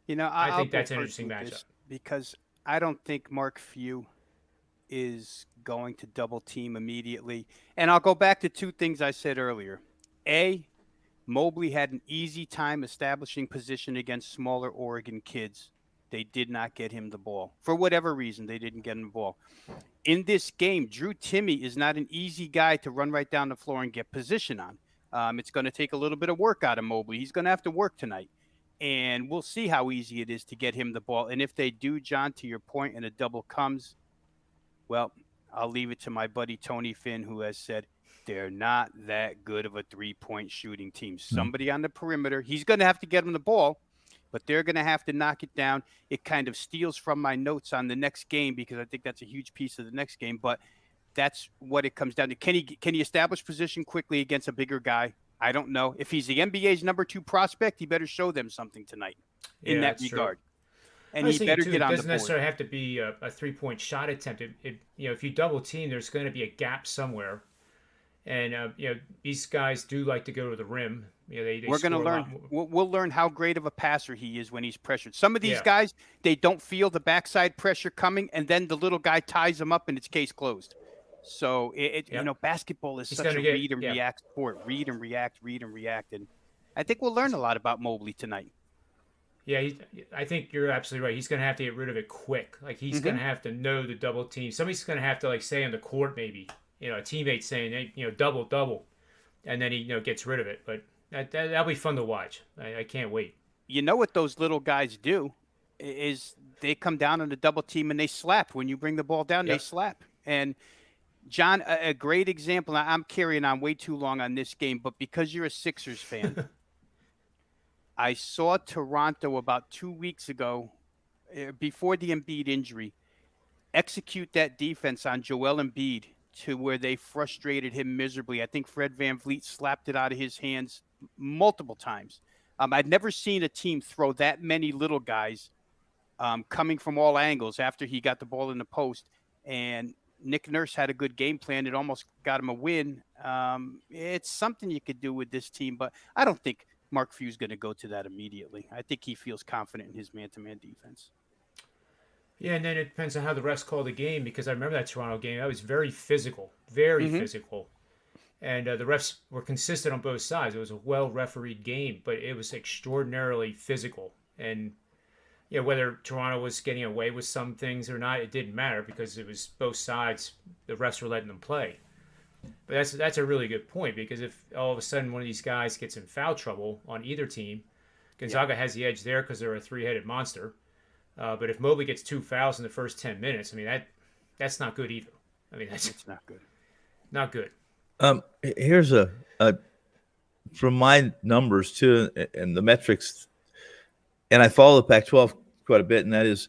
I think that's an interesting matchup, because I don't think Mark Few is going to double team immediately. And I'll go back to two things I said earlier. A, Mobley had an easy time establishing position against smaller Oregon kids They did not get him the ball. For whatever reason, they didn't get him the ball. In this game, Drew Timme is not an easy guy to run right down the floor and get position on. It's going to take a little bit of work out of Mobley. He's going to have to work tonight. And we'll see how easy it is to get him the ball. And if they do, John, to your point, and a double comes, well, I'll leave it to my buddy Tony Finn, who has said they're not that good of a three-point shooting team. Somebody on the perimeter, he's going to have to get him the ball, but they're going to have to knock it down. It kind of steals from my notes on the next game because I think that's a huge piece of the next game, but that's what it comes down to. Can he establish position quickly against a bigger guy? I don't know. If he's the NBA's number 2 prospect, he better show them something tonight in that regard. True. And he better get on the board. It doesn't necessarily have to be a three-point shot attempt. If you double team, there's going to be a gap somewhere. And, these guys do like to go to the rim. We're going to learn. We'll learn how great of a passer he is when he's pressured. Some of these guys, they don't feel the backside pressure coming, and then the little guy ties them up, and it's case closed. So, basketball is such a read and react sport. Read and react. And I think we'll learn a lot about Mobley tonight. Yeah, I think you're absolutely right. He's going to have to get rid of it quick. Like, he's going to have to know the double team. Somebody's going to have to, say on the court maybe, a teammate saying, hey, double. And then he, gets rid of it. But that'll be fun to watch. I can't wait. You know what those little guys do is they come down on the double team and they slap. When you bring the ball down, they slap. And John, a great example. I'm carrying on way too long on this game, but because you're a Sixers fan, I saw Toronto about 2 weeks ago, before the Embiid injury, execute that defense on Joel Embiid to where they frustrated him miserably. I think Fred VanVleet slapped it out of his hands multiple times. I'd never seen a team throw that many little guys coming from all angles after he got the ball in the post. And Nick Nurse had a good game plan. It almost got him a win. It's something you could do with this team, but I don't think Mark Few's going to go to that immediately. I think he feels confident in his man-to-man defense. Yeah, and then it depends on how the refs call the game, because I remember that Toronto game. That was very physical, physical. And the refs were consistent on both sides. It was a well-refereed game, but it was extraordinarily physical. And whether Toronto was getting away with some things or not, it didn't matter because it was both sides. The refs were letting them play. But that's a really good point, because if all of a sudden one of these guys gets in foul trouble on either team, Gonzaga has the edge there because they're a three-headed monster. But if Mobley gets 2 fouls in the first 10 minutes, I mean, that's not good either. I mean, it's not good. Not good. Here's from my numbers too, and the metrics, and I follow the Pac-12 quite a bit, and that is,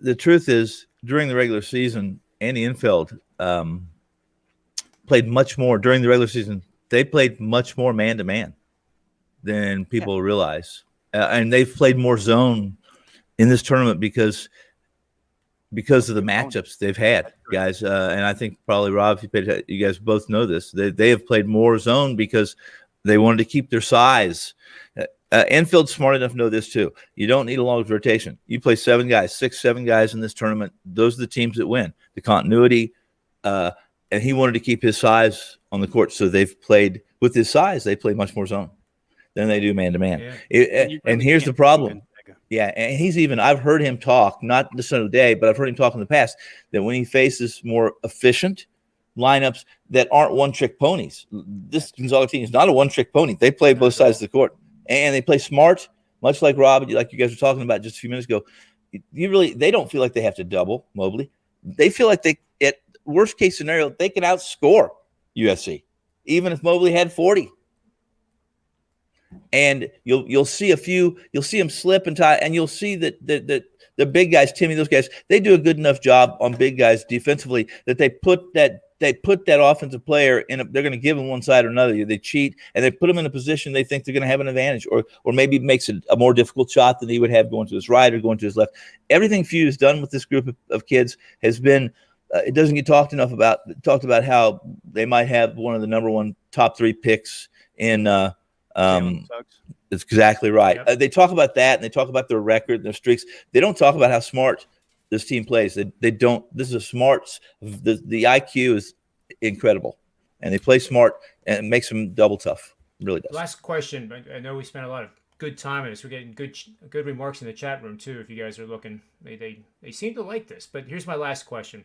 the truth is, during the regular season, Andy Infeld played much more during the regular season. They played much more man-to-man than people realize, and they've played more zone in this tournament because of the matchups they've had, guys. And I think probably, Rob, you guys both know this. They have played more zone because they wanted to keep their size. Enfield's smart enough to know this too. You don't need a long rotation. You play 7 guys, 6, 7 guys in this tournament. Those are the teams that win. The continuity, and he wanted to keep his size on the court. So they've played with his size. They play much more zone than they do man-to-man. And here's the problem. Yeah, and I've heard him talk, not this other day, but I've heard him talk in the past, that when he faces more efficient lineups that aren't one-trick ponies, this Gonzaga team is not a one-trick pony. They play both sides of the court, and they play smart, much like Rob, like you guys were talking about just a few minutes ago. They don't feel like they have to double Mobley. They feel like at worst case scenario, they can outscore USC, even if Mobley had 40. And you'll see him slip and tie, and you'll see that the big guys, Timmy, those guys, they do a good enough job on big guys defensively that they put that offensive player in. They're going to give him one side or another. They cheat and they put him in a position they think they're going to have an advantage, or maybe makes it a more difficult shot than he would have going to his right or going to his left. Everything Few's done with this group of kids has been. It doesn't get talked about how they might have one of the number 1 top 3 picks in. It's exactly right. Yep. They talk about that, and they talk about their record and their streaks. They don't talk about how smart this team plays. They don't. This is a smart. The IQ is incredible, and they play smart, and it makes them double tough. It really does. Last question. I know we spent a lot of good time on this. We're getting good remarks in the chat room too. If you guys are looking, they seem to like this. But here's my last question.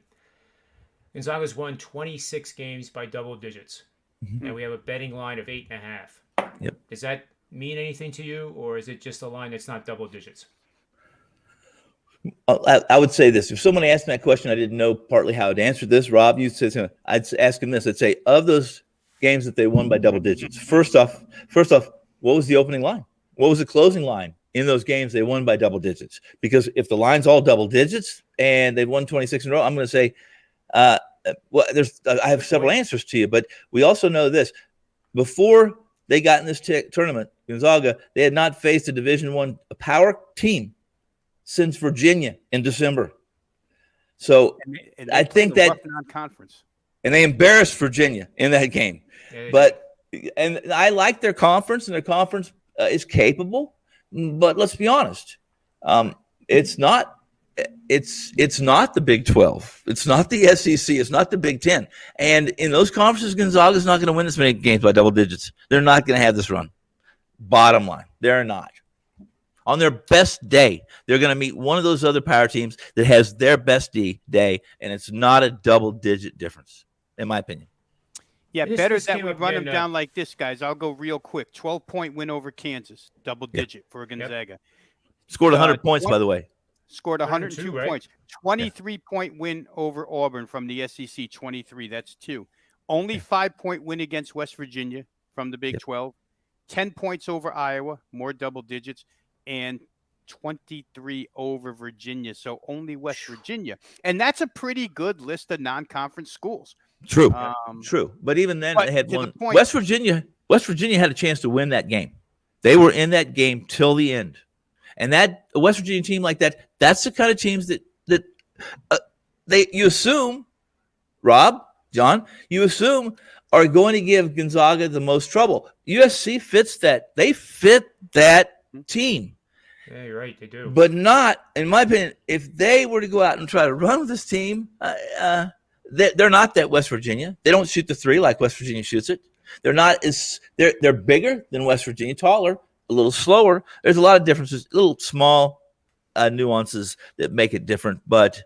Gonzaga's won 26 games by double digits, and we have a betting line of 8.5. Yep. Does that mean anything to you, or is it just a line that's not double digits? I would say this. If someone asked me that question, I didn't know partly how to answer this. Rob, you said, I'd ask him this. I'd say, of those games that they won by double digits, first off, what was the opening line? What was the closing line in those games they won by double digits? Because if the line's all double digits and they've won 26 in a row, I'm going to say, I have several answers to you. But we also know this. Before they got in this tournament, Gonzaga, they had not faced a Division I power team since Virginia in December. So and I think that non-conference, and they embarrassed Virginia in that game. Yeah, and I like their conference, and their conference is capable. But let's be honest, it's not the Big 12. It's not the SEC. It's not the Big 10. And in those conferences, Gonzaga's not going to win this many games by double digits. They're not going to have this run. Bottom line, they're not. On their best day, they're going to meet one of those other power teams that has their best day, and it's not a double-digit difference, in my opinion. Yeah, This better that came we up run them again, down like this, guys. I'll go real quick. 12-point win over Kansas, double-digit for Gonzaga. Scored 100 points, by the way. Scored 102 102, right? points. 23-point win over Auburn from the SEC, 23. That's 2. Only 5-point win against West Virginia from the Big 12. 10 points over Iowa, more double digits, and 23 over Virginia. So only West Virginia. And that's a pretty good list of non-conference schools. True. True. But even then, they had one. West Virginia had a chance to win that game. They were in that game till the end. And that a West Virginia team like that, that's the kind of teams that you assume, Rob, John, you assume are going to give Gonzaga the most trouble. USC fits that. They fit that team. Yeah, you're right. They do. But not, in my opinion, if they were to go out and try to run with this team, they're not that West Virginia. They don't shoot the three like West Virginia shoots it. They're bigger than West Virginia, taller, a little slower. There's a lot of differences, little small nuances that make it different. But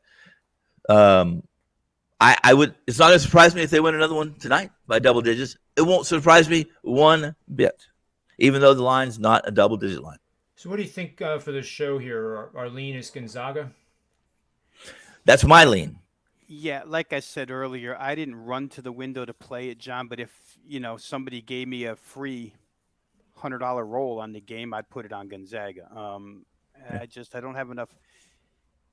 I would. It's not going to surprise me if they win another one tonight by double digits. It won't surprise me one bit, even though the line's not a double-digit line. So what do you think for the show here? Our lean is Gonzaga? That's my lean. Yeah, like I said earlier, I didn't run to the window to play it, John. But if somebody gave me a free $100 roll on the game, I'd put it on Gonzaga. I don't have enough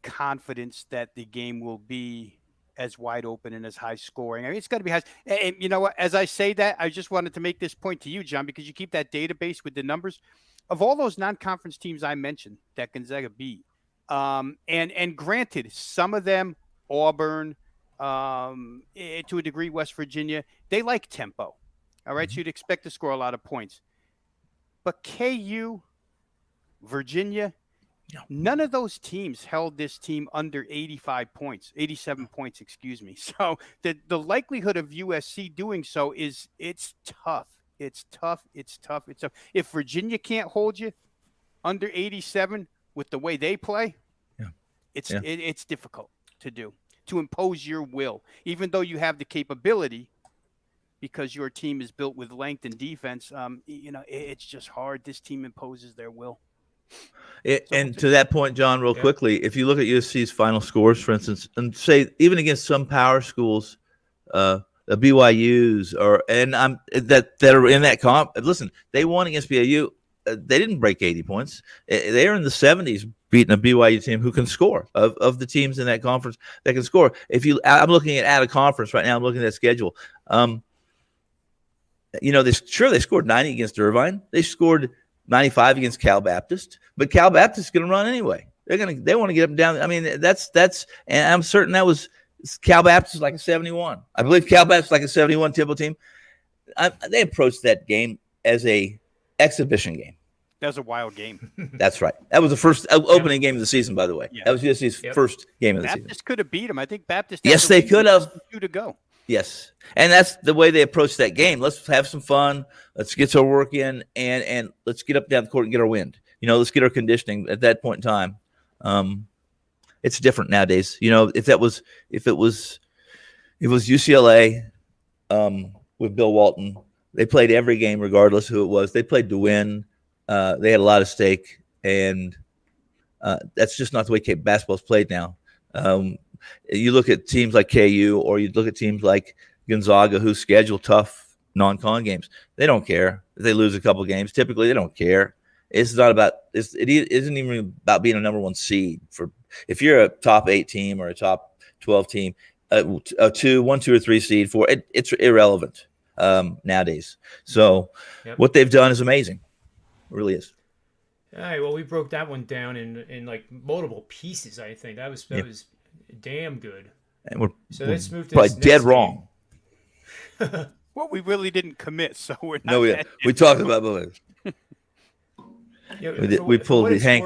confidence that the game will be as wide open and as high scoring. I mean, it's got to be high. And you know what? As I say that, I just wanted to make this point to you, John, because you keep that database with the numbers of all those non-conference teams I mentioned that Gonzaga beat. And granted, some of them, Auburn, to a degree, West Virginia, they like tempo. All right, so you'd expect to score a lot of points. But KU, Virginia, none of those teams held this team under 87 points, excuse me. So the likelihood of USC doing so it's tough. It's tough. If Virginia can't hold you under 87 with the way they play, it's difficult to do, to impose your will, even though you have the capability because your team is built with length and defense. It's just hard. This team imposes their will. And to that point, John, real quickly, if you look at USC's final scores, for instance, and say even against some power schools, the BYU's that are in that comp. Listen, they won against BYU. They didn't break 80 points. They are in the 70s, beating a BYU team who can score. Of the teams in that conference that can score. I'm looking at out of conference right now. I'm looking at that schedule. They scored 90 against Irvine. They scored 95 against Cal Baptist, but Cal Baptist is going to run anyway. They want to get up and down. I mean, that's, and I'm certain that was Cal Baptist is like a 71. I believe Cal Baptist is like a 71 Temple team. They approached that game as a exhibition game. That was a wild game. That's right. That was the first opening game of the season, by the way. Yeah. That was USC's first game of the season. Baptist could have beat them. I think Baptist. Yes, they could have. 2 to go. Yes, and that's the way they approach that game. Let's have some fun. Let's get our work in, and let's get up down the court and get our wind. Let's get our conditioning at that point in time. It's different nowadays. If it was UCLA with Bill Walton, they played every game regardless who it was. They played to win. They had a lot of stake, and that's just not the way basketball's played now. You look at teams like KU, or you look at teams like Gonzaga, who schedule tough non-con games. They don't care if they lose a couple games. Typically, they don't care. It's not about. It isn't even about being a number one seed. If you're a top 8 team or a top 12 team, a 1, 2, or 3 seed, it's irrelevant nowadays. So, What they've done is amazing. It really is. All right. Well, we broke that one down in like multiple pieces. I think that was damn good. And let's move to probably this dead next wrong. Well, we really didn't commit, so we're not. No, we talked about both. We pulled the Hank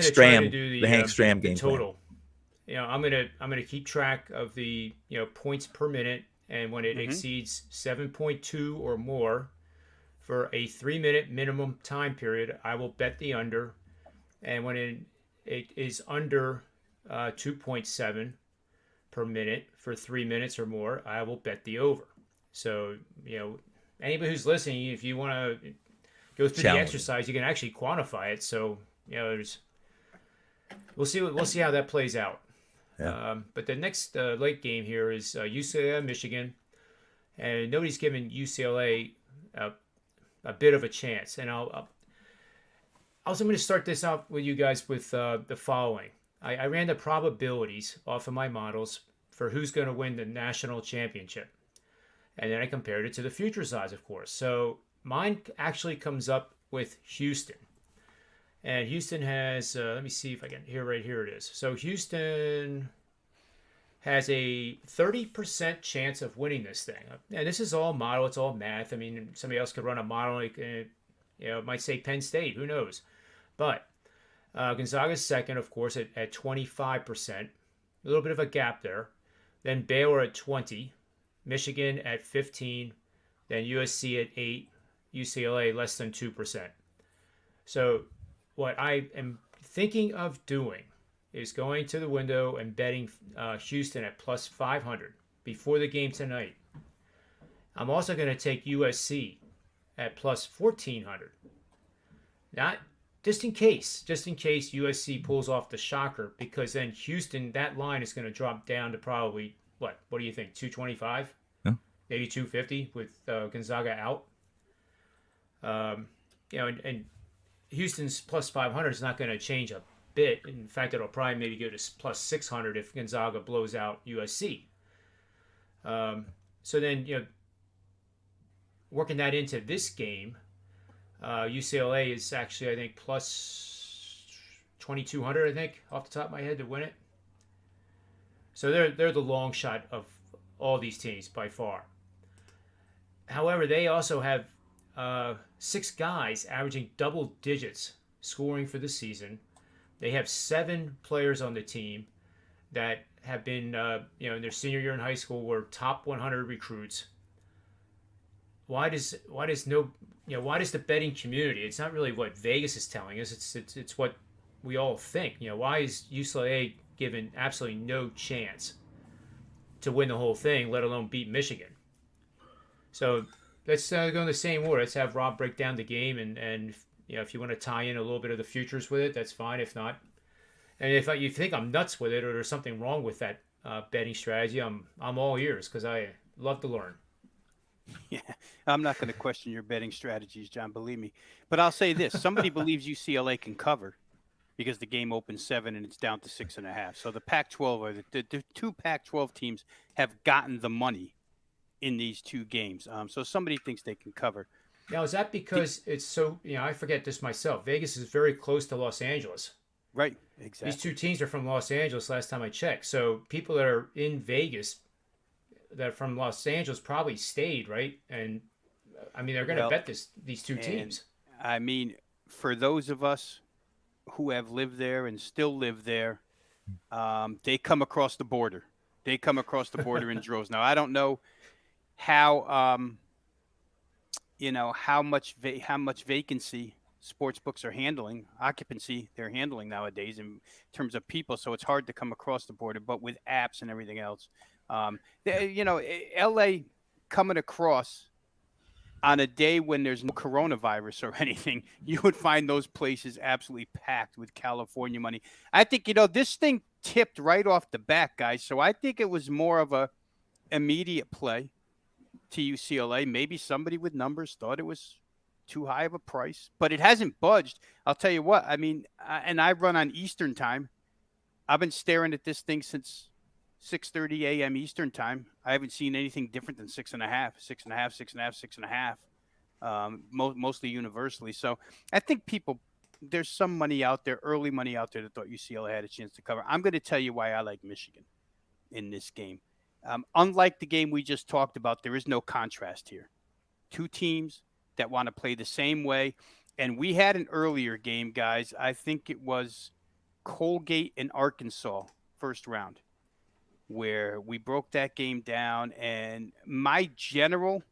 Stram game total. I'm gonna keep track of the points per minute, and when it exceeds 7.2 or more for a 3-minute minimum time period, I will bet the under, and when it is under 2.7 per minute for 3 minutes or more, I will bet the over. So anybody who's listening, if you want to go through the exercise, you can actually quantify it. So we'll see how that plays out. Yeah. But the next late game here is UCLA Michigan, and nobody's given UCLA a bit of a chance. And I'm going to start this off with you guys with the following. I ran the probabilities off of my models for who's going to win the national championship, and then I compared it to the futures odds, of course. So mine actually comes up with Houston. And Houston has, let me see if I can, right here it is. So Houston has a 30% chance of winning this thing. And this is all model, it's all math. I mean, somebody else could run a model, it might say Penn State, who knows. But Gonzaga's second, of course, at 25%. A little bit of a gap there. Then Baylor at 20, Michigan at 15, then USC at 8, UCLA less than 2%. So what I am thinking of doing is going to the window and betting Houston at plus 500 before the game tonight. I'm also going to take USC at plus 1,400. Not just in case USC pulls off the shocker, because then Houston, that line is going to drop down to probably, what do you think, 225? Yeah. Maybe 250 with Gonzaga out. And Houston's plus 500 is not going to change a bit. In fact, it'll probably maybe go to plus 600 if Gonzaga blows out USC. So then, working that into this game, UCLA is actually, I think, plus 2,200, I think, off the top of my head to win it. So they're the long shot of all these teams by far. However, they also have 6 guys averaging double digits scoring for the season. They have 7 players on the team that have been, in their senior year in high school, were top 100 recruits. Why does the betting community? It's not really what Vegas is telling us. It's what we all think. Why is UCLA given absolutely no chance to win the whole thing, let alone beat Michigan? So let's go in the same order. Let's have Rob break down the game, and if you want to tie in a little bit of the futures with it, that's fine. If not, and if you think I'm nuts with it or there's something wrong with that betting strategy, I'm all ears, because I love to learn. Yeah, I'm not going to question your betting strategies, John, believe me. But I'll say this. Somebody believes UCLA can cover because the game opens 7 and it's down to 6.5. So the Pac-12, or the 2 Pac-12 teams have gotten the money in these 2 games. So somebody thinks they can cover. Now, is that because it's so, I forget this myself. Vegas is very close to Los Angeles. Right, exactly. These 2 teams are from Los Angeles last time I checked. So people that are in Vegas that are from Los Angeles probably stayed, right? And I mean, they're going to bet these 2 teams. I mean, for those of us who have lived there and still live there, they come across the border. They come across the border in droves. Now, I don't know how how much vacancy sports books are handling, occupancy they're handling nowadays in terms of people. So it's hard to come across the border, but with apps and everything else, LA coming across on a day when there's no coronavirus or anything, you would find those places absolutely packed with California money. I think, this thing tipped right off the bat, guys. So I think it was more of a immediate play to UCLA. Maybe somebody with numbers thought it was too high of a price, but it hasn't budged. I'll tell you what, I mean, and I run on Eastern time. I've been staring at this thing since 6:30 a.m. Eastern time. I haven't seen anything different than 6.5, 6.5, 6.5, 6.5, mostly universally. So I think there's some money out there, early money out there that thought UCLA had a chance to cover. I'm going to tell you why I like Michigan in this game. Unlike the game we just talked about, there is no contrast here. Two teams that want to play the same way. And we had an earlier game, guys. I think it was Colgate and Arkansas, first round, where we broke that game down. And my general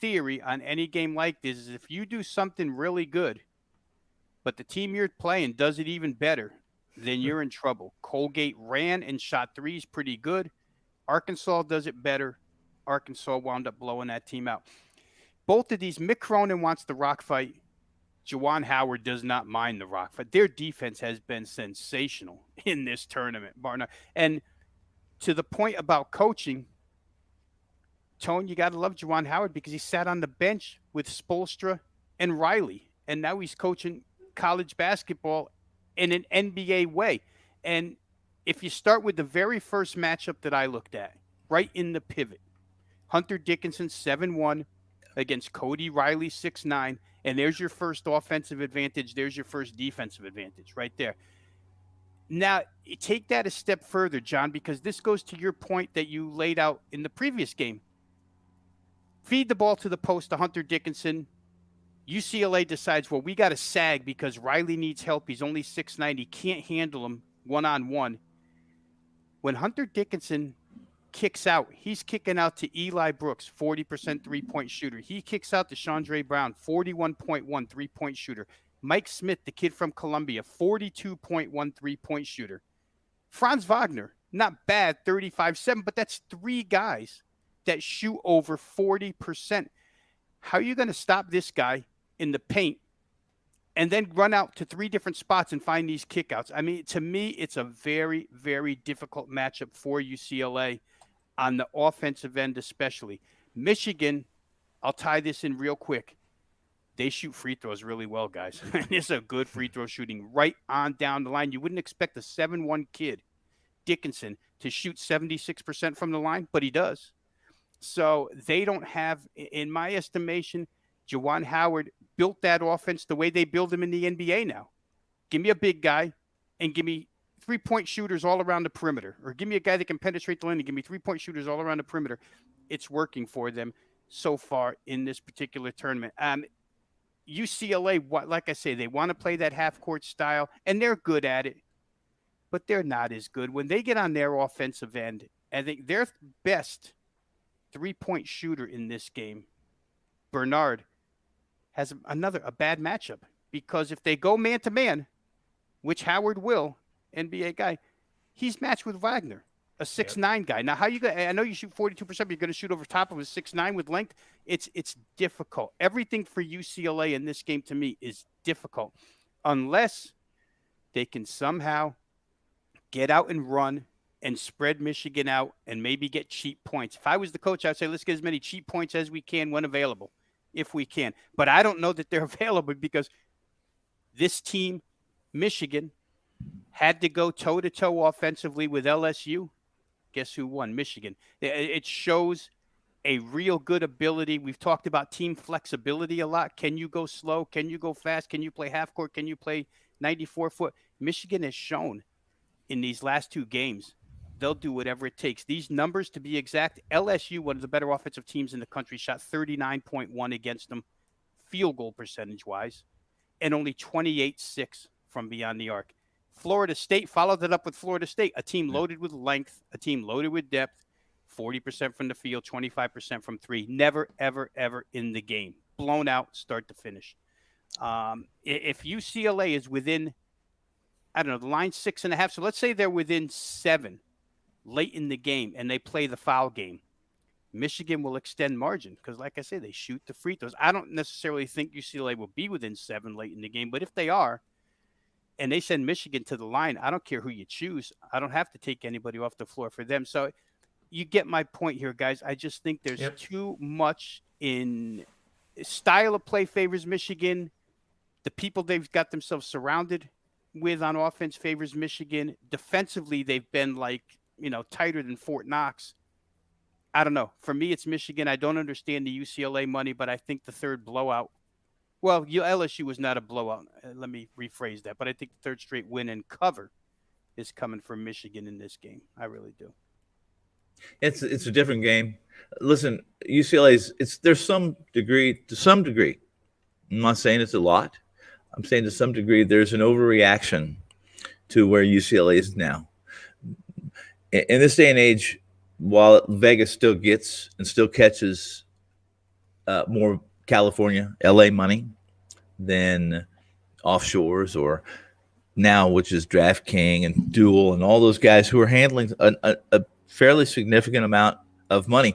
theory on any game like this is if you do something really good, but the team you're playing does it even better, then you're in trouble. Colgate ran and shot threes pretty good. Arkansas does it better. Arkansas wound up blowing that team out. Both of these, Mick Cronin wants the rock fight. Juwan Howard does not mind the rock fight. Their defense has been sensational in this tournament, Barna. And to the point about coaching, Tone, you got to love Juwan Howard because he sat on the bench with Spoelstra and Riley. And now he's coaching college basketball in an NBA way. And if you start with the very first matchup that I looked at, right in the pivot, Hunter Dickinson 7-1 against Cody Riley 6'9", and there's your first offensive advantage. There's your first defensive advantage right there. Now, take that a step further, John, because this goes to your point that you laid out in the previous game. Feed the ball to the post to Hunter Dickinson. UCLA decides, well, we got to sag because Riley needs help. He's only 6'9". He can't handle him one-on-one. When Hunter Dickinson kicks out, he's kicking out to Eli Brooks, 40% three-point shooter. He kicks out to Chandre Brown, 41.1 three-point shooter. Mike Smith, the kid from Columbia, 42.1 three-point shooter. Franz Wagner, not bad, 35.7, but that's three guys that shoot over 40%. How are you going to stop this guy in the paint and then run out to three different spots and find these kickouts? I mean, to me, it's a very, very difficult matchup for UCLA on the offensive end especially. Michigan, I'll tie this in real quick. They shoot free throws really well, guys. It's a good free throw shooting right on down the line. You wouldn't expect a 7'1" kid, Dickinson, to shoot 76% from the line, but he does. So they don't have, in my estimation, Juwan Howard built that offense the way they build them in the NBA now. Give me a big guy and give me three-point shooters all around the perimeter, or give me a guy that can penetrate the lane and give me three-point shooters all around the perimeter. It's working for them so far in this particular tournament. UCLA, like I say, they want to play that half-court style, and they're good at it, but they're not as good. When they get on their offensive end, I think their best three-point shooter in this game, Bernard, has a bad matchup, because if they go man-to-man, which Howard will, NBA guy, he's matched with Wagner, a 6'9" guy. Now, how you going? I know you shoot 42%, but you're going to shoot over top of a 6'9" with length. It's difficult. Everything for UCLA in this game to me is difficult, unless they can somehow get out and run and spread Michigan out and maybe get cheap points. If I was the coach, I'd say let's get as many cheap points as we can when available, if we can. But I don't know that they're available because this team, Michigan, had to go toe-to-toe offensively with LSU. Guess who won? Michigan. It shows a real good ability. We've talked about team flexibility a lot. Can you go slow? Can you go fast? Can you play half court? Can you play 94-foot? Michigan has shown in these last two games they'll do whatever it takes. These numbers, to be exact, LSU, one of the better offensive teams in the country, shot 39.1 against them field goal percentage-wise, and only 28.6 from beyond the arc. Florida State followed it up with Florida State, a team loaded with length, a team loaded with depth, 40% from the field, 25% from three. Never, ever, ever in the game. Blown out, start to finish. If UCLA is within, I don't know, the line's 6.5. So let's say they're within 7 late in the game and they play the foul game. Michigan will extend margin because, like I say, they shoot the free throws. I don't necessarily think UCLA will be within 7 late in the game, but if they are, and they send Michigan to the line, I don't care who you choose. I don't have to take anybody off the floor for them. So you get my point here, guys. I just think there's too much in style of play favors Michigan. The people they've got themselves surrounded with on offense favors Michigan. Defensively, they've been tighter than Fort Knox. I don't know. For me, it's Michigan. I don't understand the UCLA money, but I think the third blowout. Well, LSU was not a blowout. Let me rephrase that. But I think the third straight win and cover is coming from Michigan in this game. I really do. It's a different game. Listen, UCLA's there's to some degree. I'm not saying it's a lot. I'm saying to some degree there's an overreaction to where UCLA is now. In this day and age, while Vegas still gets and still catches more California, LA money than offshores or now, which is DraftKings and Duel and all those guys who are handling a fairly significant amount of money.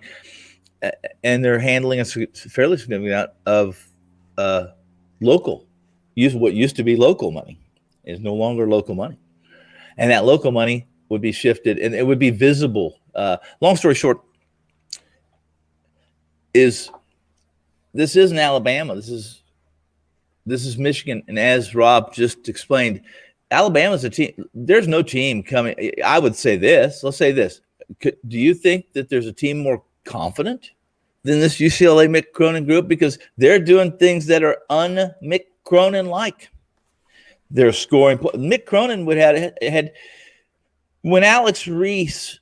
And they're handling a fairly significant amount of local. What used to be local money is no longer local money. And that local money would be shifted and it would be visible. Long story short, this isn't Alabama. This is Michigan. And as Rob just explained, Alabama's a team. There's no team coming. I would say this. Let's say this. Do you think that there's a team more confident than this UCLA Mick Cronin group? Because they're doing things that are un-Mick Cronin-like. They're scoring. Mick Cronin had when Alex Reese,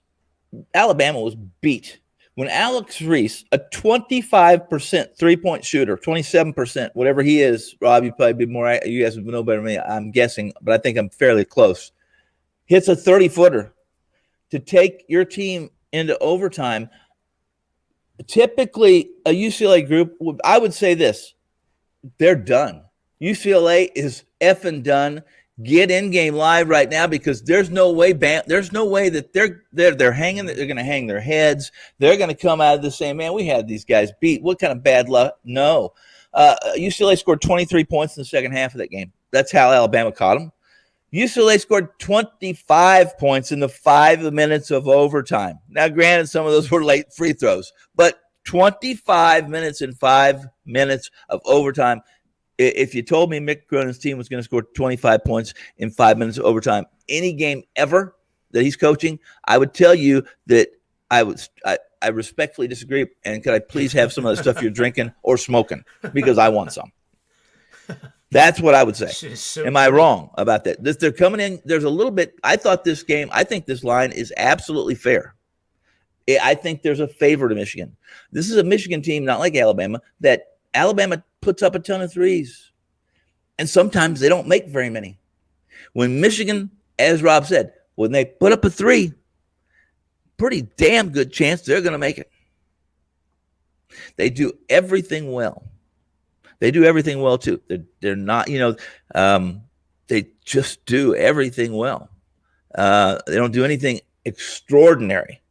Alabama was beat. When Alex Reese, a 25% three-point shooter, 27%, whatever he is, Rob, you probably be more. You guys would know better than me. I'm guessing, but I think I'm fairly close. Hits a 30-footer to take your team into overtime. Typically, a UCLA group, I would say this: they're done. UCLA is effing done. Get in game live right now because there's no way that they're hanging. They're going to hang their heads. They're going to come out of the same, man, we had these guys beat. What kind of bad luck? No. UCLA scored 23 points in the second half of that game. That's how Alabama caught them. UCLA scored 25 points in the 5 minutes of overtime. Now, granted, some of those were late free throws, but 25 minutes and 5 minutes of overtime. If you told me Mick Cronin's team was going to score 25 points in 5 minutes of overtime, any game ever that he's coaching, I would tell you that I respectfully disagree. And could I please have some of the stuff you're drinking or smoking? Because I want some. That's what I would say. So Am I wrong about that? They're coming in. There's a little bit. I think this line is absolutely fair. I think there's a favor to Michigan. This is a Michigan team, not like Alabama, that Alabama puts up a ton of threes. And sometimes they don't make very many. When Michigan, as Rob said, when they put up a three, pretty damn good chance they're going to make it. They do everything well. They do everything well, too. They're not, they just do everything well. They don't do anything extraordinary.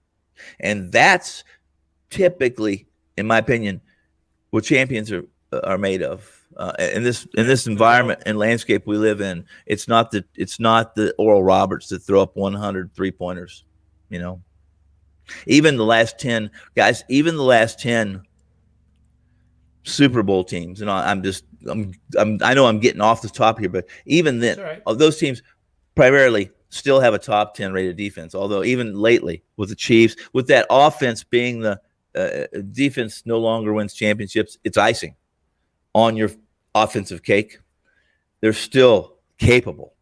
And that's typically, in my opinion, what champions are made of. In this environment and landscape we live in, it's not the Oral Roberts that throw up 100 3-pointers. Even the last 10 guys, even the last 10 Super Bowl teams, and I know I'm getting off the top here, but even then, right, of those teams primarily still have a top 10 rated defense. Although even lately with the Chiefs, with that offense being the defense no longer wins championships, it's icing on your offensive cake. They're still capable,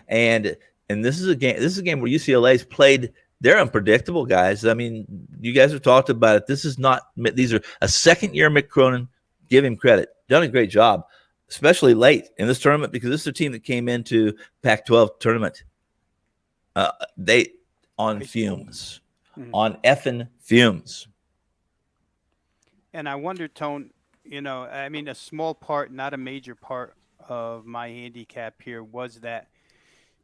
and this is a game where UCLA's played. They're unpredictable, guys. I mean, you guys have talked about it. These are a second-year Mick Cronin. Give him credit. Done a great job, especially late in this tournament, because this is a team that came into Pac-12 tournament. They on fumes. on effing fumes. And I wonder, Tone, I mean, a small part, not a major part of my handicap here was that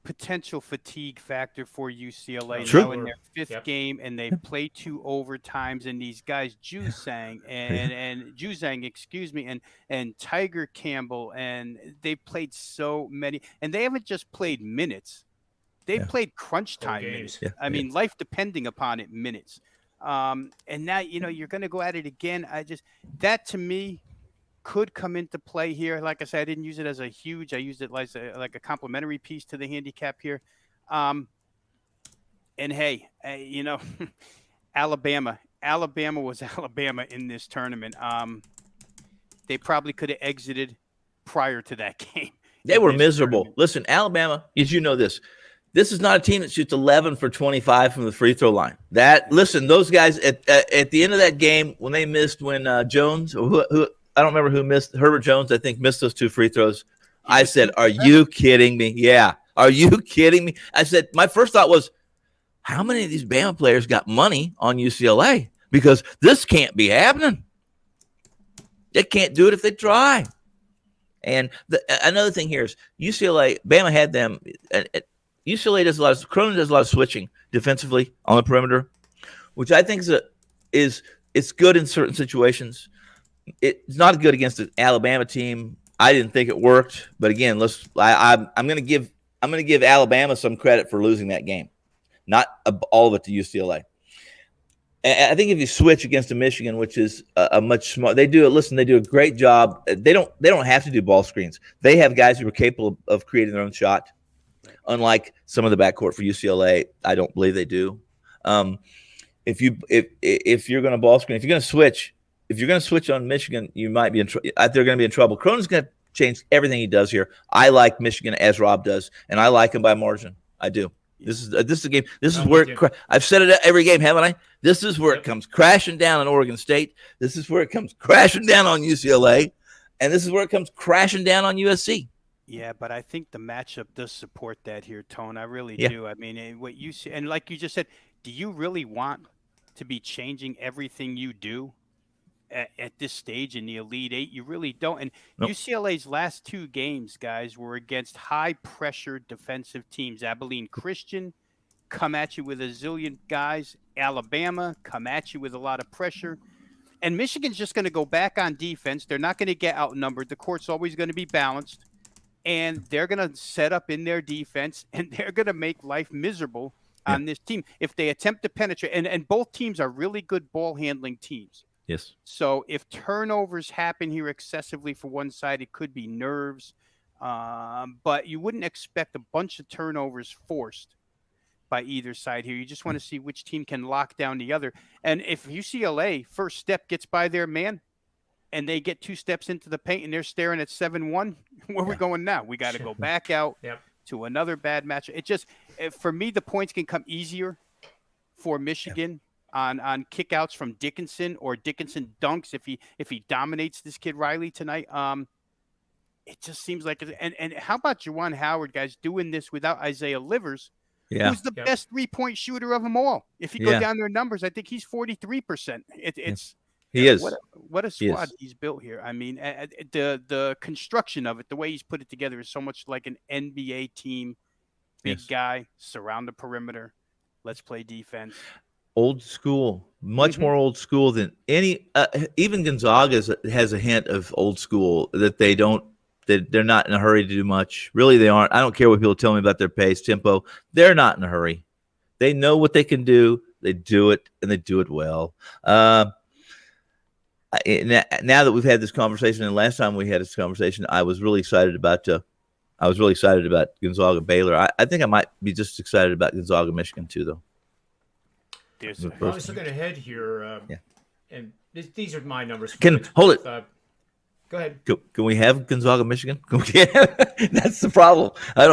potential fatigue factor for UCLA. Sure. Now in their fifth game, and they've played 2 overtimes, and these guys Juzang and Juzang, excuse me, and Tiger Campbell, and they played so many, and they haven't just played minutes. They played crunch time minutes. Yeah. I mean, life depending upon it minutes. And now, you're going to go at it again. That to me could come into play here. Like I said, I didn't use it as a huge, I used it like a complimentary piece to the handicap here. And hey, Alabama was Alabama in this tournament. They probably could have exited prior to that game. They were miserable. Listen, Alabama, as you know this is not a team that shoots 11 for 25 from the free throw line. Listen, those guys at the end of that game when they missed, when Jones, who I don't remember who missed, Herbert Jones, I think, missed those 2 free throws. I said, are you kidding me? Yeah. Are you kidding me? I said, my first thought was, how many of these Bama players got money on UCLA? Because this can't be happening. They can't do it if they try. And another thing here is UCLA, Bama had them. UCLA does Cronin does a lot of switching defensively on the perimeter, which I think it's good in certain situations. It's not good against the Alabama team. I didn't think it worked, but again, I'm going to give Alabama some credit for losing that game, not all of it to UCLA. And I think if you switch against a Michigan, which is a much smart, they do a great job. They don't have to do ball screens. They have guys who are capable of creating their own shot. Unlike some of the backcourt for UCLA, I don't believe they do. If you're going to ball screen, if you're going to switch on Michigan, you might be they're going to be in trouble. Cronin's going to change everything he does here. I like Michigan as Rob does, and I like him by margin. I do. This is a game. This is where I've said it every game, haven't I? This is where it comes crashing down on Oregon State. This is where it comes crashing down on UCLA, and this is where it comes crashing down on USC. Yeah, but I think the matchup does support that here, Tone. I really do. I mean, what you see, and like you just said, do you really want to be changing everything you do at this stage in the Elite Eight? You really don't. And nope. UCLA's last 2 games, guys, were against high-pressure defensive teams. Abilene Christian come at you with a zillion guys. Alabama come at you with a lot of pressure. And Michigan's just going to go back on defense. They're not going to get outnumbered. The court's always going to be balanced. And they're going to set up in their defense, and they're going to make life miserable on this team if they attempt to penetrate. And both teams are really good ball handling teams. Yes. So if turnovers happen here excessively for one side, it could be nerves. But you wouldn't expect a bunch of turnovers forced by either side here. You just want to see which team can lock down the other. And if UCLA first step gets by their man, and they get 2 steps into the paint and they're staring at 7-1, where are we going now? We got to go back out to another bad match. It just, for me, the points can come easier for Michigan on kickouts from Dickinson, or Dickinson dunks if he dominates this kid Riley tonight. It just seems like and how about Juwan Howard, guys, doing this without Isaiah Livers, who's the best 3-point shooter of them all? If you go down their numbers, I think he's 43%. It's He is. What a squad he's built here. I mean, the construction of it, the way he's put it together is so much like an NBA team. Big guy, surround the perimeter. Let's play defense. Old school, much more old school than any. Even Gonzaga has a hint of old school, that they're not in a hurry to do much. Really, they aren't. I don't care what people tell me about their pace, tempo. They're not in a hurry. They know what they can do. They do it, and they do it well. Now that we've had this conversation, and last time we had this conversation, I was really excited about Gonzaga Baylor. I think I might be just excited about Gonzaga Michigan too, though. I was looking ahead here, and these are my numbers. Hold it. Go ahead. Can we have Gonzaga Michigan? That's the problem. I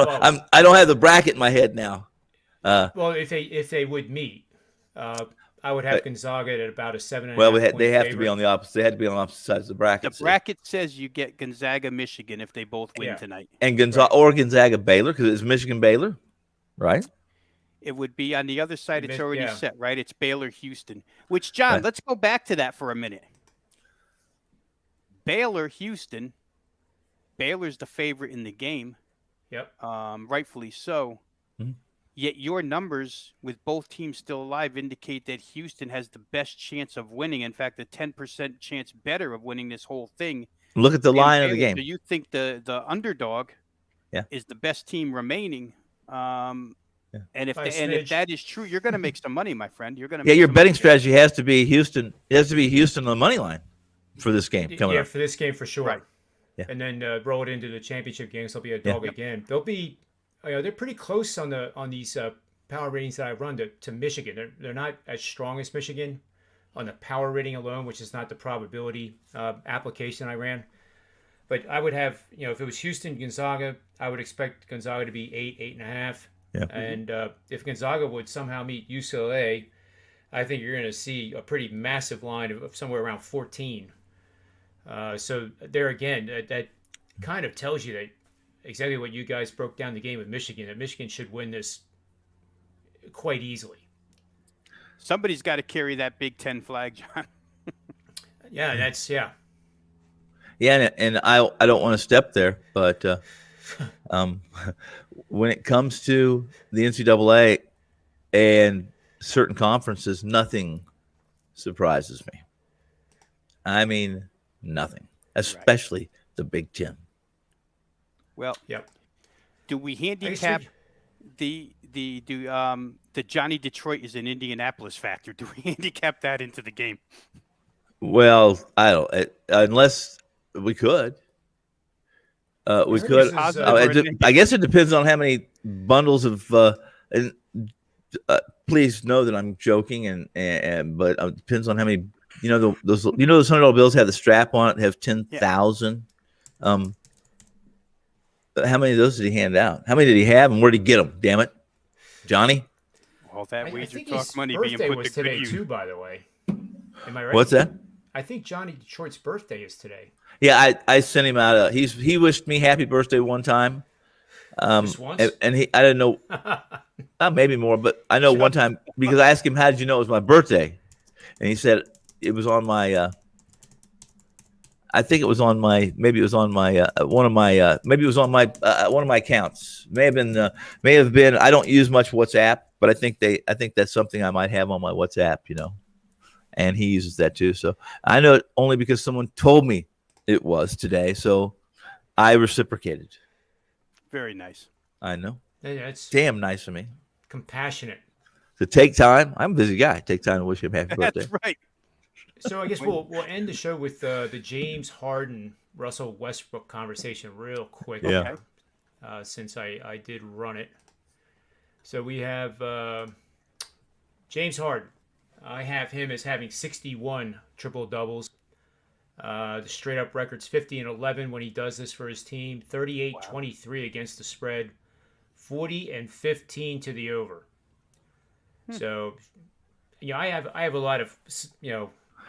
don't have the bracket in my head now. Well, if they would meet. I would have Gonzaga at about a 7.5. Well, they have to be on the opposite. They had to be on the opposite sides of the bracket. The bracket says you get Gonzaga, Michigan if they both win tonight, and Gonzaga Baylor, because it's Michigan Baylor, right? It would be on the other side. It's already Yeah. set, right? It's Baylor, Houston. Which, John, Right. let's go back to that for a minute. Baylor, Houston. Baylor's the favorite in the game. Yep. Rightfully so. Mhm. Yet your numbers with both teams still alive indicate that Houston has the best chance of winning. In fact, a 10% chance better of winning this whole thing. Look at the than line of the Baylor. game. So you think the underdog Yeah. is the best team remaining? Yeah. And if By a and if smidge. that is true, you're going to make some money, my friend. You're going to Yeah, make your some betting money. strategy has to be Houston. It has to be Houston on the money line for this game coming Yeah, up. for this game for sure. Right. Yeah. And then roll it into the championship games. They'll be a Yeah. dog again. They'll be, they're pretty close on these power ratings that I run to Michigan. They're not as strong as Michigan on the power rating alone, which is not the probability application I ran. But I would have, if it was Houston Gonzaga, I would expect Gonzaga to be 8.5. Yeah. And if Gonzaga would somehow meet UCLA, I think you're going to see a pretty massive line of somewhere around 14. So there again, that kind of tells you that exactly what you guys broke down the game with Michigan, that Michigan should win this quite easily. Somebody's got to carry that Big Ten flag, John. Yeah, Yeah, and I don't want to step there, but when it comes to the NCAA and certain conferences, nothing surprises me. I mean, nothing, especially the Big Ten. Well, Yep. do we handicap the Johnny Detroit is in Indianapolis factor? Do we handicap that into the game? Well, I don't, unless we could. We could. I guess it depends on how many bundles of. And please know that I'm joking, but it depends on how many. Those $100 bills have the strap on it, have 10,000. How many of those did he hand out? How many did he have, and where did he get them? Damn it, Johnny. All that I wager think talk his money being birthday put was to good today use. too, by the way. Am I right? What's that? I think Johnny Detroit's birthday is today. Yeah, I sent him out. He wished me happy birthday one time. Just once? And I didn't know, maybe more, but I know one time because I asked him, "How did you know it was my birthday?" And he said it was on my. Maybe it was on my one of my accounts. May have been. I don't use much WhatsApp, but I think that's something I might have on my WhatsApp. And he uses that too. So I know it only because someone told me it was today. So I reciprocated. Very nice. I know. That's damn nice of me. Compassionate. To take time. I'm a busy guy. Take time to wish him happy birthday. That's right. So I guess we'll end the show with the James Harden Russell Westbrook conversation real quick. Yeah. Since I did run it. So we have James Harden. I have him as having 61 triple doubles. The straight up record's 50-11 when he does this for his team. 38-23 against the spread. 40-15 to the over. So, I have a lot of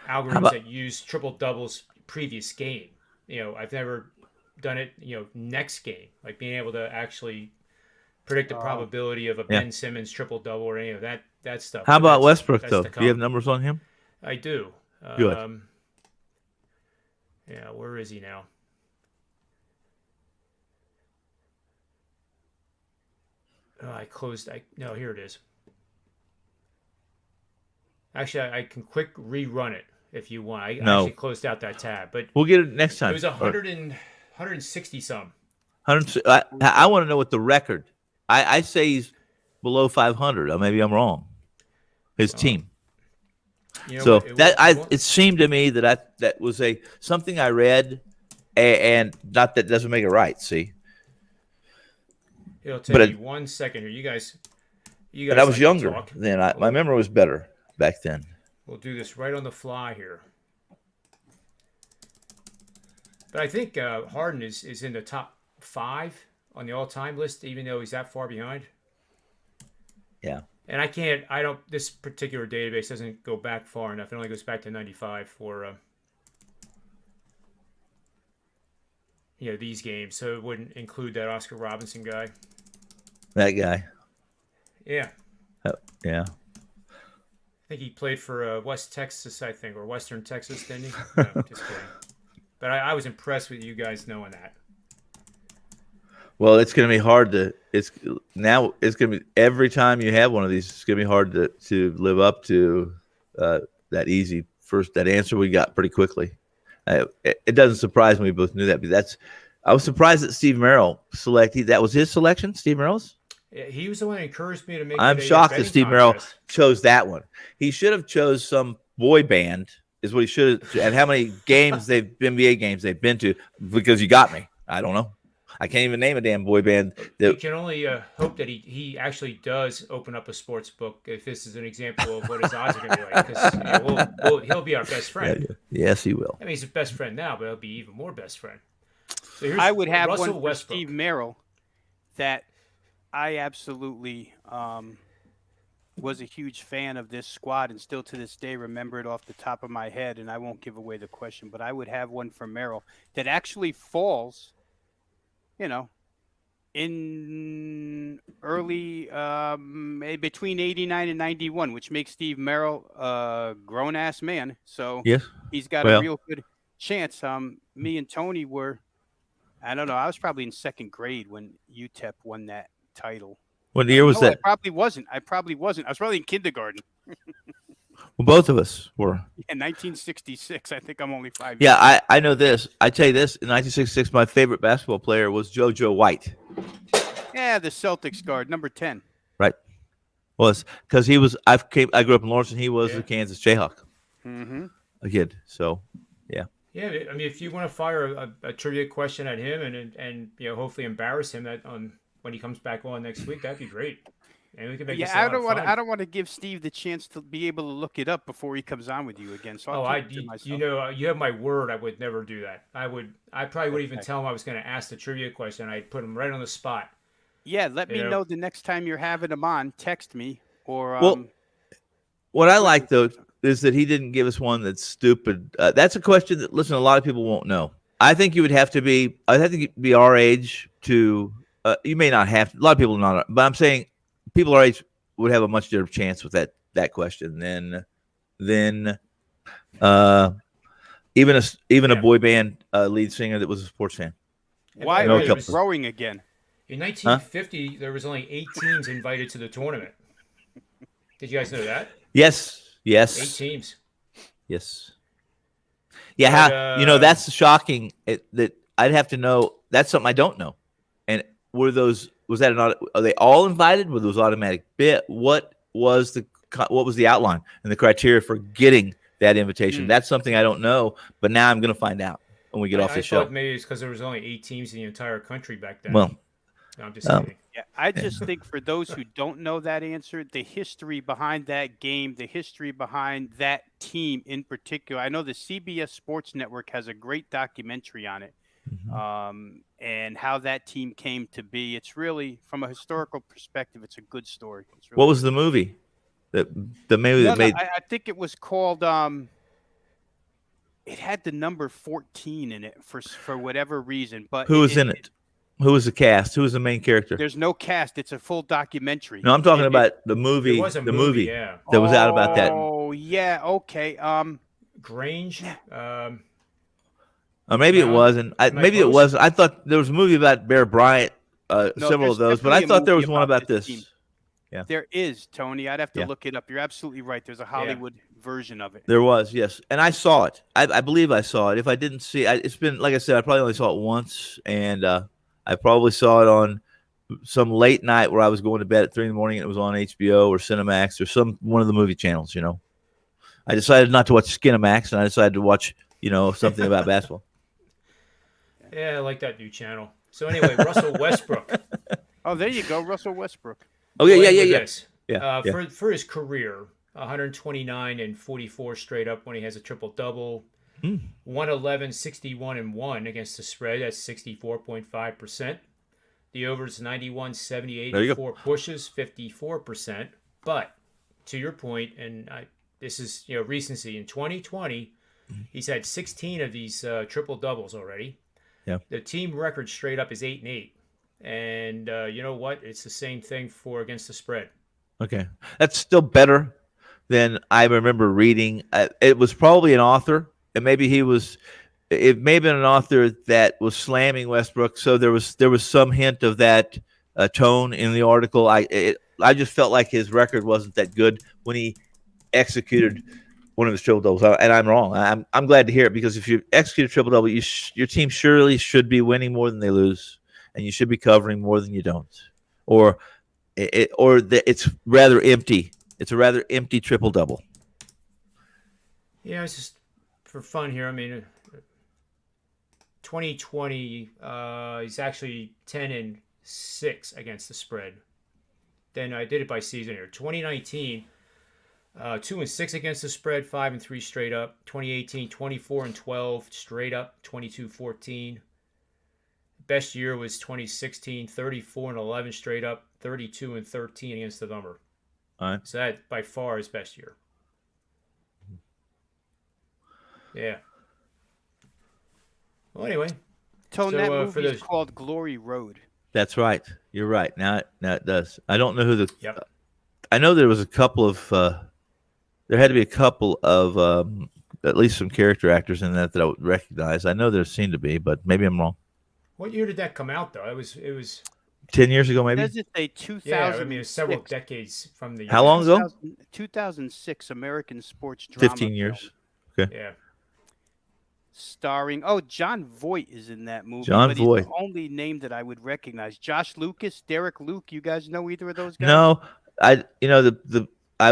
algorithms that use triple doubles previous game. I've never done it. Next game, like being able to actually predict the probability of a Ben Simmons triple double or any of that stuff. How about Westbrook though? Do you have numbers on him? I do. Good. Yeah, where is he now? No, here it is. Actually, I can quick rerun it if you want. I actually closed out that tab, but we'll get it next time. It was 160 some. I want to know what the record. I say he's below 500. Maybe I'm wrong. His team. It seemed to me that was something I read, and not that doesn't make it right. See, it'll take me 1 second here. You guys. But I was younger then. My memory was better back then. We'll do this right on the fly here. But I think Harden is in the top 5 on the all-time list, even though he's that far behind. Yeah. And this particular database doesn't go back far enough. It only goes back to 95 for, these games. So it wouldn't include that Oscar Robinson guy. That guy. Yeah. Yeah. I think he played for West Texas, I think, or Western Texas, didn't he? No, just kidding. But I was impressed with you guys knowing that. Well, it's going to be hard to. It's going to be every time you have one of these. It's going to be hard to live up to that easy that answer we got pretty quickly. It doesn't surprise me we both knew that. But I was surprised that Steve Merril selected. That was his selection, Steve Merril's. Yeah, he was the one that encouraged me to make. I'm shocked that Steve Merril chose that one. He should have chose some boy band. Is what he should have. And how many NBA games they've been to? Because you got me. I don't know. I can't even name a damn boy band. You can only hope that he actually does open up a sports book if this is an example of what his odds are going to be like. Because he'll be our best friend. Yeah. Yes, he will. I mean, he's his best friend now, but he'll be even more best friend. So I would have Russell one for Westbrook. Steve Merril that I absolutely was a huge fan of this squad and still to this day remember it off the top of my head, and I won't give away the question, but I would have one for Merril that actually falls, in early between 89 and 91, which makes Steve Merril a grown-ass man. So yes, he's got a real good chance. Me and Tony were, I don't know, I was probably in second grade when UTEP won that title. What year was that? I probably wasn't. I was probably in kindergarten. Well, both of us were. In 1966. I think I'm only 5 years. Yeah, I know this. I tell you this. In 1966, my favorite basketball player was JoJo White. Yeah, the Celtics guard, number 10. Right. Was because he was. I grew up in Lawrence, and he was the Kansas Jayhawk. Mm-hmm. A kid. So, yeah. Yeah, I mean, if you want to fire a trivia question at him and hopefully embarrass him when he comes back on next week, that'd be great. And we can make I don't want to give Steve the chance to be able to look it up before he comes on with you again. So you have my word. I would never do that. I probably would even tell him I was going to ask the trivia question. I'd put him right on the spot. Yeah, let me know the next time you're having him on. Text me or. What I like though is that he didn't give us one that's stupid. That's a question that a lot of people won't know. I think you would have to be. I'd have to be our age to. You may not have. A lot of people not, but I'm saying. People our age would have a much better chance with that question than even a boy band lead singer that was a sports fan. Why are you growing again? In 1950, there was only 8 teams invited to the tournament. Did you guys know that? Yes. 8 teams. Yes. Yeah. But, that's shocking. That I'd have to know. That's something I don't know. And are they all invited? Were those automatic bid? What was the outline and the criteria for getting that invitation? That's something I don't know, but now I'm going to find out when we get off the show. I thought maybe it's because there was only 8 teams in the entire country back then. Well, no, I'm just kidding. Yeah, I just think for those who don't know that answer, the history behind that game, the history behind that team in particular. I know the CBS Sports Network has a great documentary on it. Mm-hmm. And how that team came to be. It's really, from a historical perspective, it's a good story. Really what was the movie? I think it was called. It had the number 14 in it for whatever reason. But who was in it? Who was the cast? Who was the main character? There's no cast. It's a full documentary. No, I'm talking about the movie. It was a movie, yeah. That was out about that. Oh yeah, okay. Grange. Or maybe it wasn't. Maybe it wasn't. I thought there was a movie about Bear Bryant, several of those, but I thought there was one about this. Team. Yeah, there is, Tony. I'd have to look it up. You're absolutely right. There's a Hollywood version of it. There was, yes, and I saw it. I believe I saw it. If I didn't see it, it's been, like I said, I probably only saw it once, and I probably saw it on some late night where I was going to bed at 3 a.m. and it was on HBO or Cinemax or one of the movie channels. I decided not to watch Skinemax, and I decided to watch something about basketball. Yeah, I like that new channel. So anyway, Russell Westbrook. Oh, there you go, Russell Westbrook. Oh yeah. For his career, 129 and 44 straight up when he has a triple double. 111, 61 and 1 against the spread. That's 64.5%. The over is 91, 78, 4 pushes, 54%. But to your point, and this is recency in 2020, he's had 16 of these triple doubles already. Yeah. The team record straight up is 8-8, and you know what? It's the same thing for against the spread. Okay, that's still better than I remember reading. It was probably an author, and maybe he was. It may have been an author that was slamming Westbrook, so there was some hint of that tone in the article. I just felt like his record wasn't that good when he executed one of his triple doubles, and I'm wrong. I'm glad to hear it, because if you execute a triple double, your team surely should be winning more than they lose, and you should be covering more than you don't, or it's rather empty. It's a rather empty triple double. Yeah, it's just for fun here. I mean, 2020, he's actually 10-6 against the spread. Then I did it by season here. 2019, 2-6 against the spread, 5-3 straight up. 2018, 24-12 straight up, 22-14. Best year was 2016, 34-11 straight up, 32-13 against the number. All right. So that by far is best year. Yeah. Well, anyway. Tone, that movie for is called Glory Road. That's right. You're right. Now it does. I don't know who the. Yep. I know there was a couple of. There had to be a couple of at least some character actors in that I would recognize. I know there seemed to be, but maybe I'm wrong. What year did that come out, though? It was 10 years ago, maybe. Does it say 2000? Yeah, I mean, it was several decades from the. How long ago? 2006 American sports drama. 15 years. Film. Okay. Yeah. Starring, John Voight is in that movie. John Voight. He's the only name that I would recognize. Josh Lucas, Derek Luke. You guys know either of those guys? No, I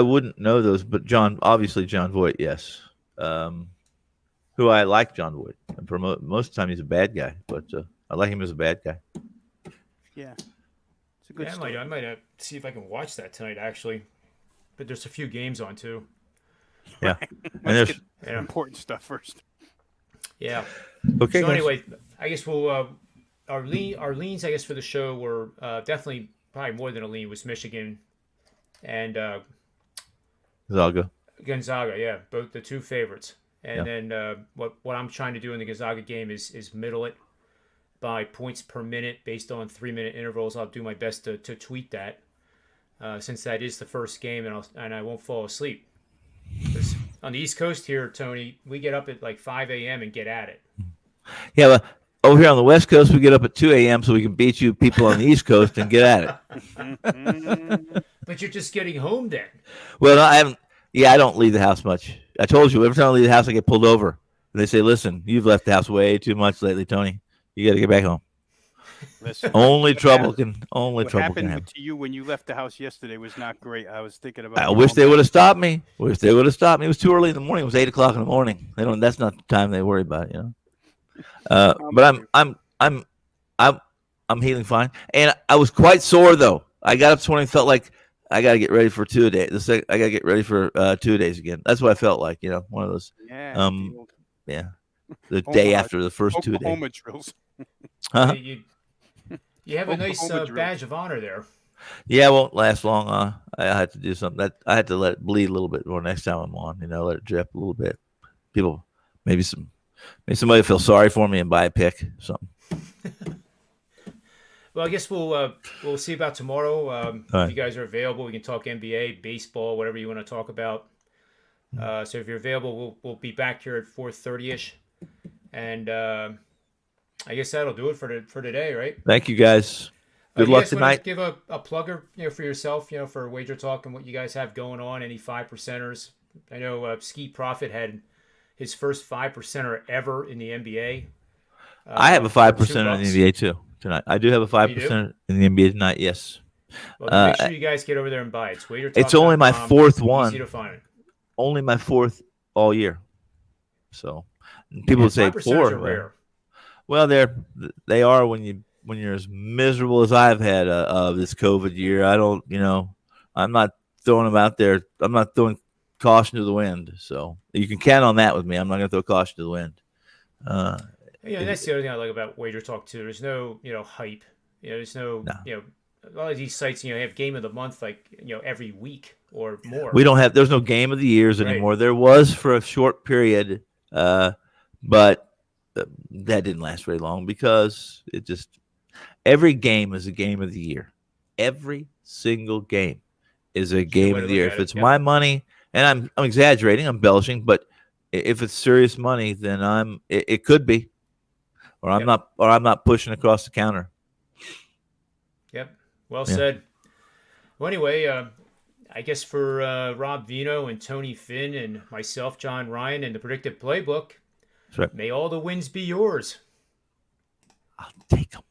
wouldn't know those, but obviously John Voight, yes. Who I like John Voight. And for most of the time he's a bad guy, but I like him as a bad guy. Yeah, it's a good story. I might see if I can watch that tonight, actually. But there's a few games on too. Yeah, and Let's there's get important stuff first. Yeah. okay. So guys. anyway, I guess we'll our leans, I guess, for the show were definitely probably more than a lean was Michigan and Gonzaga. Gonzaga. Yeah, both the two favorites. And then what I'm trying to do in the Gonzaga game is middle it by points per minute based on 3-minute intervals. I'll do my best to tweet that since that is the first game, and I won't fall asleep. Because on the East Coast here, Tony, we get up at like 5 a.m. and get at it. Yeah, but over here on the West Coast, we get up at 2 a.m. so we can beat you people on the East Coast and get at it. But you're just getting home then. Well, no, I haven't. Yeah, I don't leave the house much. I told you, every time I leave the house, I get pulled over. And they say, listen, you've left the house way too much lately, Tony. You got to get back home. Listen, Only trouble can what happen. happened to you when you left the house yesterday was not great. I was thinking about. I wish they would have stopped me. It was too early in the morning. It was 8 o'clock in the morning. That's not the time they worry about, But I'm healing fine, and I was quite sore though. I got up this morning, felt like I got to get ready for 2 days. I got to get ready for 2 days again. That's what I felt like, one of those. Yeah. The day after the first 2 days. Oklahoma drills. Huh? You have a nice badge of honor there. Yeah, it won't last long. I had to do something. I had to let it bleed a little bit more next time I'm on. Let it drip a little bit. People, maybe somebody feel sorry for me and buy a pick or something. Well, I guess we'll see about tomorrow. Right. If you guys are available, we can talk NBA, baseball, whatever you want to talk about. So if you're available, we'll be back here at 4:30ish, and I guess that'll do it for today, right? Thank you, guys. Good luck tonight. Give a plugger, for yourself, for WagerTalk and what you guys have going on. Any 5%ers? I know Skeet Profit had his first 5%er ever in the NBA. I have a 5%er in the NBA too tonight. I do have a 5% in the NBA tonight. Yes. Well, make sure you guys get over there and buy it. It's WagerTalk. It's only my fourth one. Easy to find. Only my fourth all year. So people say 4. Are rare. Well, they are when you're as miserable as I've had of this COVID year. I don't, I'm not throwing them out there. I'm not throwing caution to the wind. So you can count on that with me. I'm not going to throw caution to the wind. That's the other thing I like about WagerTalk too. There's no, hype. There's no. A lot of these sites, have game of the month every week or more. There's no game of the years anymore. There was for a short period, but that didn't last very long because every game is a game of the year. Every single game is a It's the game way of to the look year. at If it. it's Yep. my money, and I'm exaggerating, I'm embellishing, but if it's serious money, then it could be, or Yep. I'm not pushing across the counter. Yep. Well Yeah. said. Well, anyway, I guess for Rob Veno and Tony Finn and myself, John Ryan, and the Predictive Playbook, That's right. may all the wins be yours. I'll take them.